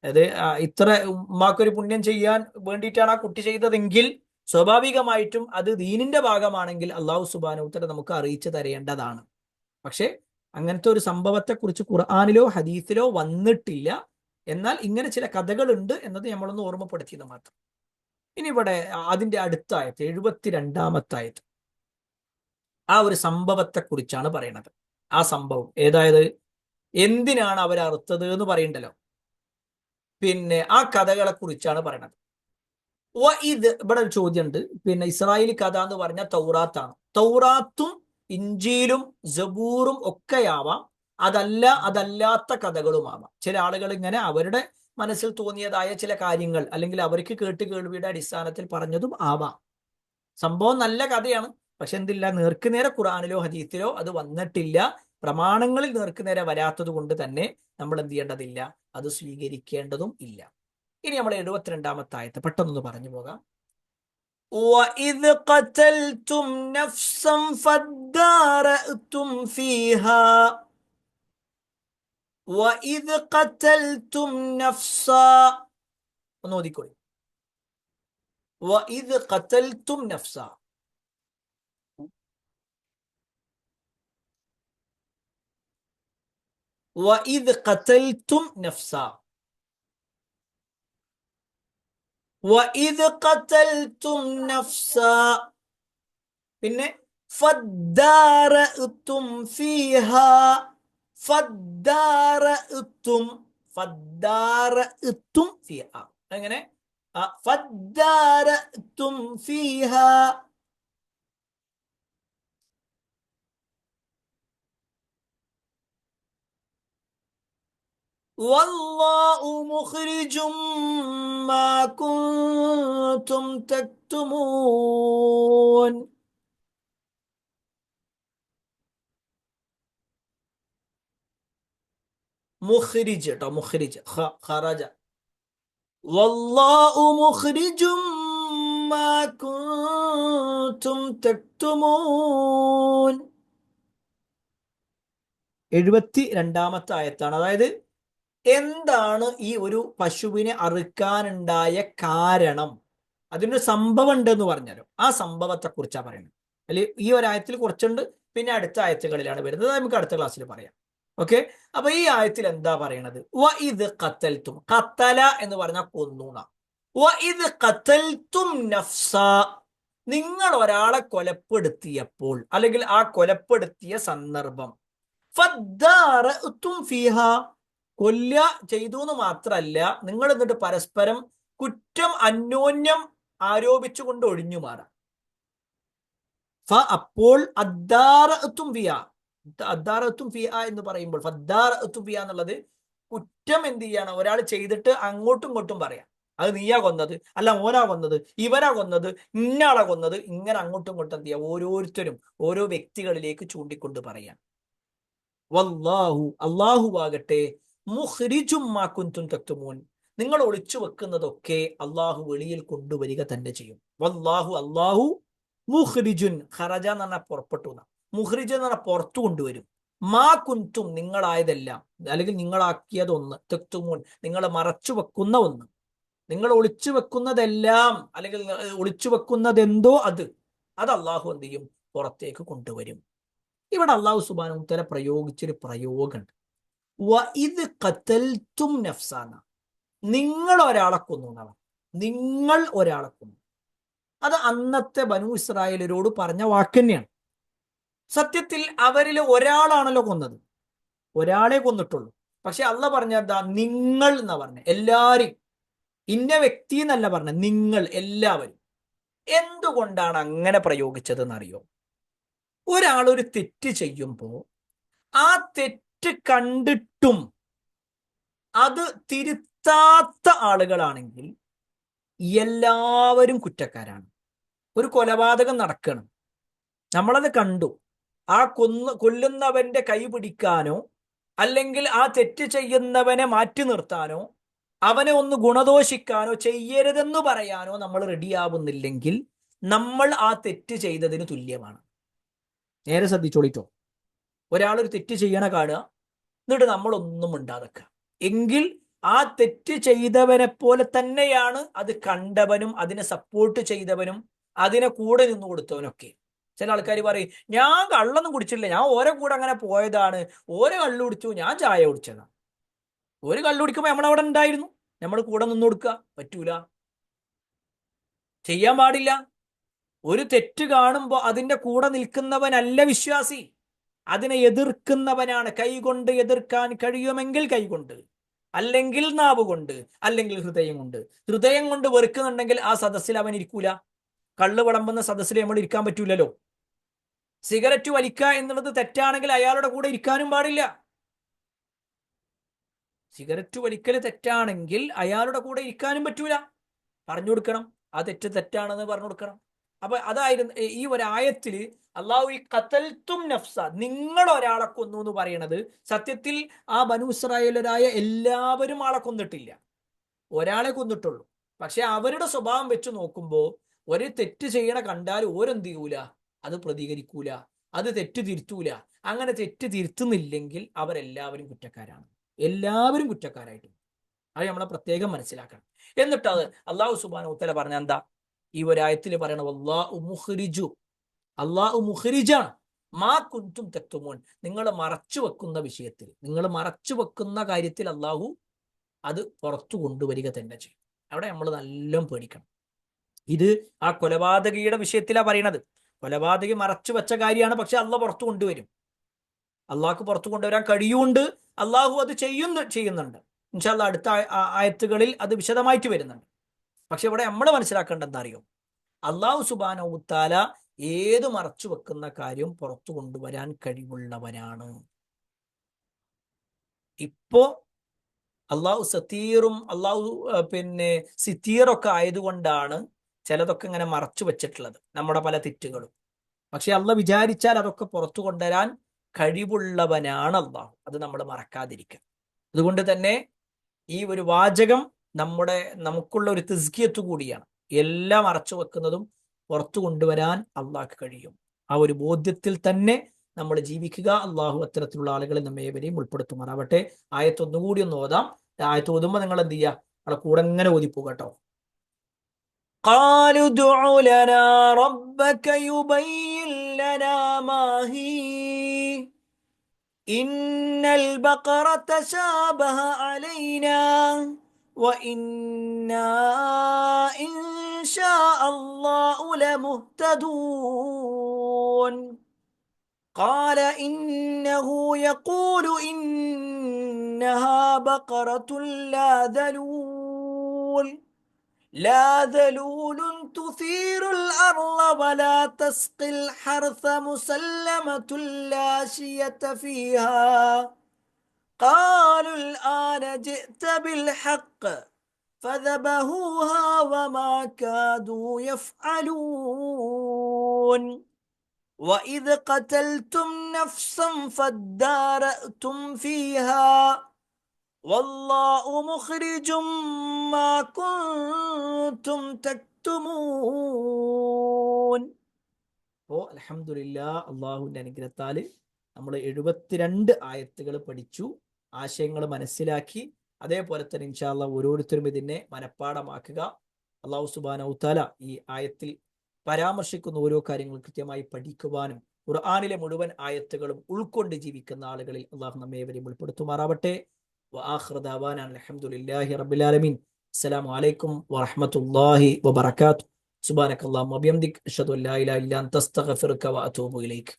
അത് ഇത്ര ഉമ്മാക്കൊരു പുണ്യം ചെയ്യാൻ വേണ്ടിയിട്ടാണ് ആ കുട്ടി ചെയ്തതെങ്കിൽ സ്വാഭാവികമായിട്ടും അത് ദീനിന്റെ ഭാഗമാണെങ്കിൽ അള്ളാഹു സുബ്ഹാനഹു വ തആല നമുക്ക് അറിയിച്ചു തരേണ്ടതാണ്. പക്ഷെ അങ്ങനത്തെ ഒരു സംഭവത്തെക്കുറിച്ച് ഖുർആനിലോ ഹദീസിലോ വന്നിട്ടില്ല. എന്നാൽ ഇങ്ങനെ ചില കഥകളുണ്ട് എന്നത് നമ്മളൊന്ന് ഓർമ്മപ്പെടുത്തിയത് മാത്രം. ഇനി ഇവിടെ അതിന്റെ അടുത്ത ആയത്ത്, 72-ാമത്തെ ആയത്ത്, ആ ഒരു സംഭവത്തെക്കുറിച്ചാണ് പറയുന്നത്. ആ സംഭവം ഏതായത്, എന്തിനാണ് അവർ അറുത്തത് എന്ന് പറയണ്ടല്ലോ, പിന്നെ ആ കഥകളെ കുറിച്ചാണ് പറയണത്. ഇത് ഇവിടെ ഒരു ചോദ്യമുണ്ട്. പിന്നെ ഇസ്രായേലി കഥ എന്ന് പറഞ്ഞാൽ തൗറാത്താണ്. തൗറാത്തും ഇഞ്ചീലും സബൂറും ഒക്കെയാവാം, അതല്ലാത്ത കഥകളുമാവാം. ചില ആളുകൾ ഇങ്ങനെ അവരുടെ മനസ്സിൽ തോന്നിയതായ ചില കാര്യങ്ങൾ, അല്ലെങ്കിൽ അവർക്ക് കേൾവിയുടെ അടിസ്ഥാനത്തിൽ പറഞ്ഞതും ആവാം. സംഭവം നല്ല കഥയാണ്, പക്ഷെ എന്തില്ല, നേർക്കുനേരെ ഖുർആനിലോ ഹദീസിലോ അത് വന്നിട്ടില്ല. പ്രമാണങ്ങളിൽ നേർക്കുനേരെ വരാത്തത് കൊണ്ട് തന്നെ നമ്മൾ എന്ത് ചെയ്യേണ്ടതില്ല, അത് സ്വീകരിക്കേണ്ടതും ഇല്ല. ഇനി നമ്മൾ 72-ാമത്തെ ആയത്ത് പെട്ടെന്ന് പറഞ്ഞു പോകാം. وَإِذْ قَتَلْتُمْ نَفْسًا فَادَّارَأْتُمْ فِيهَا وَإِذْ قَتَلْتُمْ نَفْسًا ഒന്ന് ഓതിക്കോളി. وَإِذْ قَتَلْتُمْ نَفْسًا وَإِذْ قَتَلْتُمْ نَفْسًا وَإِذْ قَتَلْتُمْ نَفْسًا പിന്നെ فَادَّارَأْتُمْ فِيهَا فَادَّارَأْتُمْ فِيهَا അങ്ങനെ فَادَّارَأْتُمْ فِيهَا والله مخرج ما كنتم تكتمون. മുഖ്രിജ് കേട്ടോ, മുഖ്രിജ് ഖറജ. والله مخرج ما كنتم تكتمون. 72-ാമത്തെ ആയത്താണ്. അതായത് എന്താണ് ഈ ഒരു പശുവിനെ അറുക്കാനുണ്ടായ കാരണം, അതിനൊരു സംഭവം ഉണ്ടെന്ന് പറഞ്ഞാലോ, ആ സംഭവത്തെ കുറിച്ചാണ് പറയുന്നത്. അല്ലെങ്കിൽ ഈ ഒരു ആയത്തിൽ കുറച്ചുണ്ട്, പിന്നെ അടുത്ത ആയത്തുകളിലാണ് വരുന്നത്. നമുക്ക് അടുത്ത ക്ലാസ്സിൽ പറയാം. ഓക്കെ, അപ്പൊ ഈ ആയത്തിൽ എന്താ പറയണത്? വഇദ് ഖതൽതും, ഖതല എന്ന് പറഞ്ഞാൽ കൊന്നു. വഇദ് ഖതൽതും നഫ്സ, നിങ്ങൾ ഒരാളെ കൊലപ്പെടുത്തിയപ്പോൾ, അല്ലെങ്കിൽ ആ കൊലപ്പെടുത്തിയ സന്ദർഭം, ഫദ്ദാറഅ്തും ഫീഹാ, കൊല്ല ചെയ്തു എന്ന് മാത്രല്ല, നിങ്ങൾ എന്നിട്ട് പരസ്പരം കുറ്റം അന്യോന്യം ആരോപിച്ചുകൊണ്ട് ഒഴിഞ്ഞു മാറാം. അപ്പോൾ അദ്ദാറഅ്തും ഫീഹാ, അദ്ദാറത്തും ഫിഹ എന്ന് പറയുമ്പോൾ ഫദ്ദാറത്തും ഫിഹ എന്നുള്ളത് കുറ്റം എന്ത് ചെയ്യാണ്, ഒരാൾ ചെയ്തിട്ട് അങ്ങോട്ടും ഇങ്ങോട്ടും പറയാം. അത് നീയാ കൊന്നത്, അല്ല ഓനാ കൊന്നത്, ഇവനാ കൊന്നത്, ഇന്നയാളാ കൊന്നത്, ഇങ്ങനെ അങ്ങോട്ടും ഇങ്ങോട്ടും എന്ത് ചെയ്യുക, ഓരോരുത്തരും ഓരോ വ്യക്തികളിലേക്ക് ചൂണ്ടിക്കൊണ്ട് പറയാം. വല്ലാഹു, അള്ളാഹു ആകട്ടെ, മുഖ്രിജും മാ കുന്തും തക്തുമൂൻ, നിങ്ങൾ ഒളിച്ചു വെക്കുന്നതൊക്കെ അള്ളാഹു വെളിയിൽ കൊണ്ടുവരിക തന്നെ ചെയ്യും. വല്ലാഹു, അള്ളാഹു, മുഖ്രിജുൻ, ഖറജ എന്ന് പറഞ്ഞാൽ പുറപ്പെട്ടു, മുഖ്രിജ് എന്ന് പറഞ്ഞാൽ പുറത്തു കൊണ്ടുവരും. മാ കുന്തും, നിങ്ങളായതെല്ലാം, അല്ലെങ്കിൽ നിങ്ങളാക്കിയതൊന്ന്, തക്തുമൂൻ, നിങ്ങൾ മറച്ചു വെക്കുന്ന ഒന്ന്, നിങ്ങൾ ഒളിച്ചു വെക്കുന്നതെല്ലാം, അല്ലെങ്കിൽ ഒളിച്ചു വെക്കുന്നതെന്തോ അത് അള്ളാഹു എന്ത് ചെയ്യും, പുറത്തേക്ക് കൊണ്ടുവരും. ഇവിടെ അള്ളാഹു സുബ്ഹാനഹു വ തആല പ്രയോഗിച്ചൊരു പ്രയോഗമുണ്ട്. വഇദ് ഖതൽതും നഫ്സാന, നിങ്ങൾ ഒരാളെ കൊന്നു എന്നാണ്. നിങ്ങൾ ഒരാളെ കൊന്നു, അത് അന്നത്തെ ബനൂ ഇസ്രായേലരോട് പറഞ്ഞ വാക്ക് തന്നെയാണ്. സത്യത്തിൽ അവരിൽ ഒരാളാണല്ലോ കൊന്നത്, ഒരാളെ കൊന്നിട്ടുള്ളൂ. പക്ഷെ അള്ളാഹ് പറഞ്ഞ എന്താ, നിങ്ങൾ എന്നാ പറഞ്ഞ, എല്ലാരും, ഇന്ന വ്യക്തി എന്നല്ല പറഞ്ഞ, നിങ്ങൾ എല്ലാവരും. എന്തുകൊണ്ടാണ് അങ്ങനെ പ്രയോഗിച്ചത് എന്നറിയോ? ഒരാൾ ഒരു തെറ്റ് ചെയ്യുമ്പോൾ ആ തെറ്റ് കണ്ടിട്ടും അത് തിരുത്താത്ത ആളുകളാണെങ്കിൽ എല്ലാവരും കുറ്റക്കാരാണ്. ഒരു കൊലപാതകം നടക്കണം, നമ്മളത് കണ്ടു, ആ കൊല്ലുന്നവന്റെ കൈ പിടിക്കാനോ അല്ലെങ്കിൽ ആ തെറ്റ് ചെയ്യുന്നവനെ മാറ്റി നിർത്താനോ അവനെ ഒന്ന് ഗുണദോഷിക്കാനോ ചെയ്യരുതെന്ന് പറയാനോ നമ്മൾ റെഡിയാവുന്നില്ലെങ്കിൽ നമ്മൾ ആ തെറ്റ് ചെയ്തതിന് തുല്യമാണ്. നേരെ ശ്രദ്ധിച്ചോളിട്ടോ. ഒരാളൊരു തെറ്റ് ചെയ്യണ കാണുക, എന്നിട്ട് നമ്മളൊന്നും ഉണ്ടാക്കുക, എങ്കിൽ ആ തെറ്റ് ചെയ്തവനെ പോലെ തന്നെയാണ് അത് കണ്ടവനും അതിനെ സപ്പോർട്ട് ചെയ്തവനും അതിനെ കൂടെ നിന്ന് കൊടുത്തവനൊക്കെ. ചില ആൾക്കാർ പറയും, ഞാൻ കള്ളൊന്നും കുടിച്ചില്ല, ഞാൻ ഓരോ കൂടെ അങ്ങനെ പോയതാണ്, ഓരോ കള്ളു കുടിച്ചു, ഞാൻ ചായ കുടിച്ചതാണ്. ഒരു കള്ളു കുടിക്കുമ്പോൾ നമ്മളവിടെ ഉണ്ടായിരുന്നു, നമ്മൾ കൂടെ നിന്ന് കൊടുക്കുക? പറ്റൂല, ചെയ്യാൻ പാടില്ല. ഒരു തെറ്റ് കാണുമ്പോൾ അതിന്റെ കൂടെ നിൽക്കുന്നവനല്ല വിശ്വാസി, അതിനെ എതിർക്കുന്നവനാണ്. കൈകൊണ്ട് എതിർക്കാൻ കഴിയുമെങ്കിൽ കൈകൊണ്ട്, അല്ലെങ്കിൽ നാവ് കൊണ്ട്, അല്ലെങ്കിൽ ഹൃദയം കൊണ്ട്. ഹൃദയം കൊണ്ട് വെറുക്കുന്നുണ്ടെങ്കിൽ ആ സദസ്സിൽ അവൻ ഇരിക്കൂല. കള്ള് വിളമ്പുന്ന സദസ്സിൽ നമ്മൾ ഇരിക്കാൻ പറ്റൂലല്ലോ. സിഗരറ്റ് വലിക്കുക എന്നുള്ളത് തെറ്റാണെങ്കിൽ അയാളുടെ കൂടെ ഇരിക്കാനും പാടില്ല. സിഗരറ്റ് വലിക്കൽ തെറ്റാണെങ്കിൽ അയാളുടെ കൂടെ ഇരിക്കാനും പറ്റൂല. പറഞ്ഞു കൊടുക്കണം, ആ തെറ്റ് തെറ്റാണെന്ന് പറഞ്ഞു കൊടുക്കണം. അപ്പൊ അതായിരുന്നു ഈ ഒരായത്തിൽ അള്ളാഹു ഈ ഖതൽതും നഫ്സ, നിങ്ങൾ ഒരാളെ കൊന്നു എന്ന് പറയണത്, സത്യത്തിൽ ആ ബനൂ ഇസ്രായേലരായ എല്ലാവരും ആളെ കൊന്നിട്ടില്ല, ഒരാളെ കൊന്നിട്ടുള്ളൂ. പക്ഷെ അവരുടെ സ്വഭാവം വെച്ച് നോക്കുമ്പോൾ ഒരു തെറ്റ് ചെയ്യണ കണ്ടാൽ ഓരെന്ത് ചെയ്യൂല, അത് പ്രതികരിക്കൂല, അത് തെറ്റ് തിരുത്തൂല. അങ്ങനെ തെറ്റ് തിരുത്തുന്നില്ലെങ്കിൽ അവരെല്ലാവരും കുറ്റക്കാരാണ്, എല്ലാവരും കുറ്റക്കാരായിട്ട്. അത് നമ്മളെ പ്രത്യേകം മനസ്സിലാക്കണം. എന്നിട്ട് അത് അള്ളാഹു സുബ്ഹാനഹു വ തആല പറഞ്ഞ എന്താ, ഈ ഒരായത്തിൽ പറയണത് അല്ലാഹു മുഖ്രിജു, അള്ളാഹു മുഖ്രിജാണ്, മാ കുന്തും തക്തുമൂൻ, നിങ്ങൾ മറച്ചു വെക്കുന്ന വിഷയത്തിൽ, നിങ്ങൾ മറച്ചു വെക്കുന്ന കാര്യത്തിൽ അള്ളാഹു അത് പുറത്തു കൊണ്ടുവരിക തന്നെ ചെയ്യും. അവിടെ നമ്മൾ നല്ലോണം പേടിക്കണം. ഇത് ആ കൊലപാതകിയുടെ വിഷയത്തിലാണ് പറയണത്. കൊലപാതകി മറച്ചു വെച്ച കാര്യമാണ്, പക്ഷെ അള്ളാഹ് പുറത്തു കൊണ്ടുവരും. അള്ളാഹ്ക്ക് പുറത്തു കൊണ്ടുവരാൻ കഴിയുന്നുണ്ട്, അള്ളാഹു അത് ചെയ്യുന്നുണ്ട്. ഇൻഷാ അല്ലാഹ് അടുത്ത ആയത്തുകളിൽ അത് വിശദമായിട്ട് വരുന്നുണ്ട്. പക്ഷെ ഇവിടെ നമ്മൾ മനസ്സിലാക്കേണ്ടത് എന്താ അറിയോ, അള്ളാഹു സുബ്ഹാനഹു വ തആല ഏത് മറച്ചു വെക്കുന്ന കാര്യം പുറത്തു കൊണ്ടുവരാൻ കഴിവുള്ളവനാണ്. ഇപ്പോ അള്ളാഹു സതീറും അള്ളാഹു സിത്തീറൊക്കെ ആയതുകൊണ്ടാണ് ചിലതൊക്കെ ഇങ്ങനെ മറച്ചു വെച്ചിട്ടുള്ളത്, നമ്മുടെ പല തെറ്റുകളും. പക്ഷെ അള്ളാഹ് വിചാരിച്ചാൽ അതൊക്കെ പുറത്തു കൊണ്ടുവരാൻ കഴിവുള്ളവനാണ് അള്ളാഹു. അത് നമ്മൾ മറക്കാതിരിക്കുക. അതുകൊണ്ട് തന്നെ ഈ ഒരു വാചകം നമുക്കുള്ള ഒരു തസ്കിയത്ത് കൂടിയാണ്. എല്ലാം മറച്ചു വെക്കുന്നതും പുറത്തു കൊണ്ടുവരാൻ അള്ളാഹ്ക്ക് കഴിയും. ആ ഒരു ബോധ്യത്തിൽ തന്നെ നമ്മൾ ജീവിക്കുക. അള്ളാഹു അത്തരത്തിലുള്ള ആളുകളെ നമ്മെ ഏവരെയും ഉൾപ്പെടുത്തുമാറാവട്ടെ. ആയത്തൊന്നുകൂടി ഒന്ന് ഓതാം. ആയത്ത് ഓതുമ്പോൾ നിങ്ങൾ എന്ത് ചെയ്യുക, നമ്മളെ കൂടെ ഇങ്ങനെ ഓതിപ്പോകുക കേട്ടോ. قالوا ادع لنا ربك يبين لنا ما هي إن البقرة تشابه علينا وإنا إن شاء الله لمهتدون. قال إنه يقول إنها بقرة لا ذلول لا ذلول تثير الأرض ولا تسقي الحرث مسلمة لا شية فيها قالوا الآن جئت بالحق فذبحوها وما كادوا يفعلون وإذ قتلتم نفسا فادارأتم فيها والله مخرج ما كنتم تكتمون. അപ്പോൾ അൽഹംദുലില്ലാ, അള്ളാഹുവിൻ്റെ അനുഗ്രഹത്താൽ നമ്മൾ 72 ആയത്തുകൾ പഠിച്ചു, ആശയങ്ങൾ മനസ്സിലാക്കി. അതേപോലെ തന്നെ ഇൻഷാ അല്ലാഹ് ഓരോരുത്തരും ഇതിനെ മനഃപ്പാടമാക്കുക. അള്ളാഹു സുബ്ഹാനഹു തആല ഈ ആയത്തിൽ പരാമർശിക്കുന്ന ഓരോ കാര്യങ്ങൾ കൃത്യമായി പഠിക്കുവാനും ഖുർആനിലെ മുഴുവൻ ആയത്തുകളും ഉൾക്കൊണ്ട് ജീവിക്കുന്ന ആളുകളിൽ അള്ളാഹു നമ്മെ ഏവരെയും ഉൾപ്പെടുത്തുമാറാവട്ടെ. വആഖിറു ദഅവാനാ അൽഹംദുലില്ലാഹി റബ്ബിൽ ആലമീൻ. അസ്സലാമു അലൈക്കും വറഹ്മത്തുള്ളാഹി വബറകാതുഹു. സുബ്ഹാനക്കല്ലാഹുമ്മ വബിഹംദിക അഷ്ഹദു അൻ ലാ ഇലാഹ ഇല്ലാ അൻത അസ്തഗ്ഫിറുക വഅതൂബു ഇലൈക്.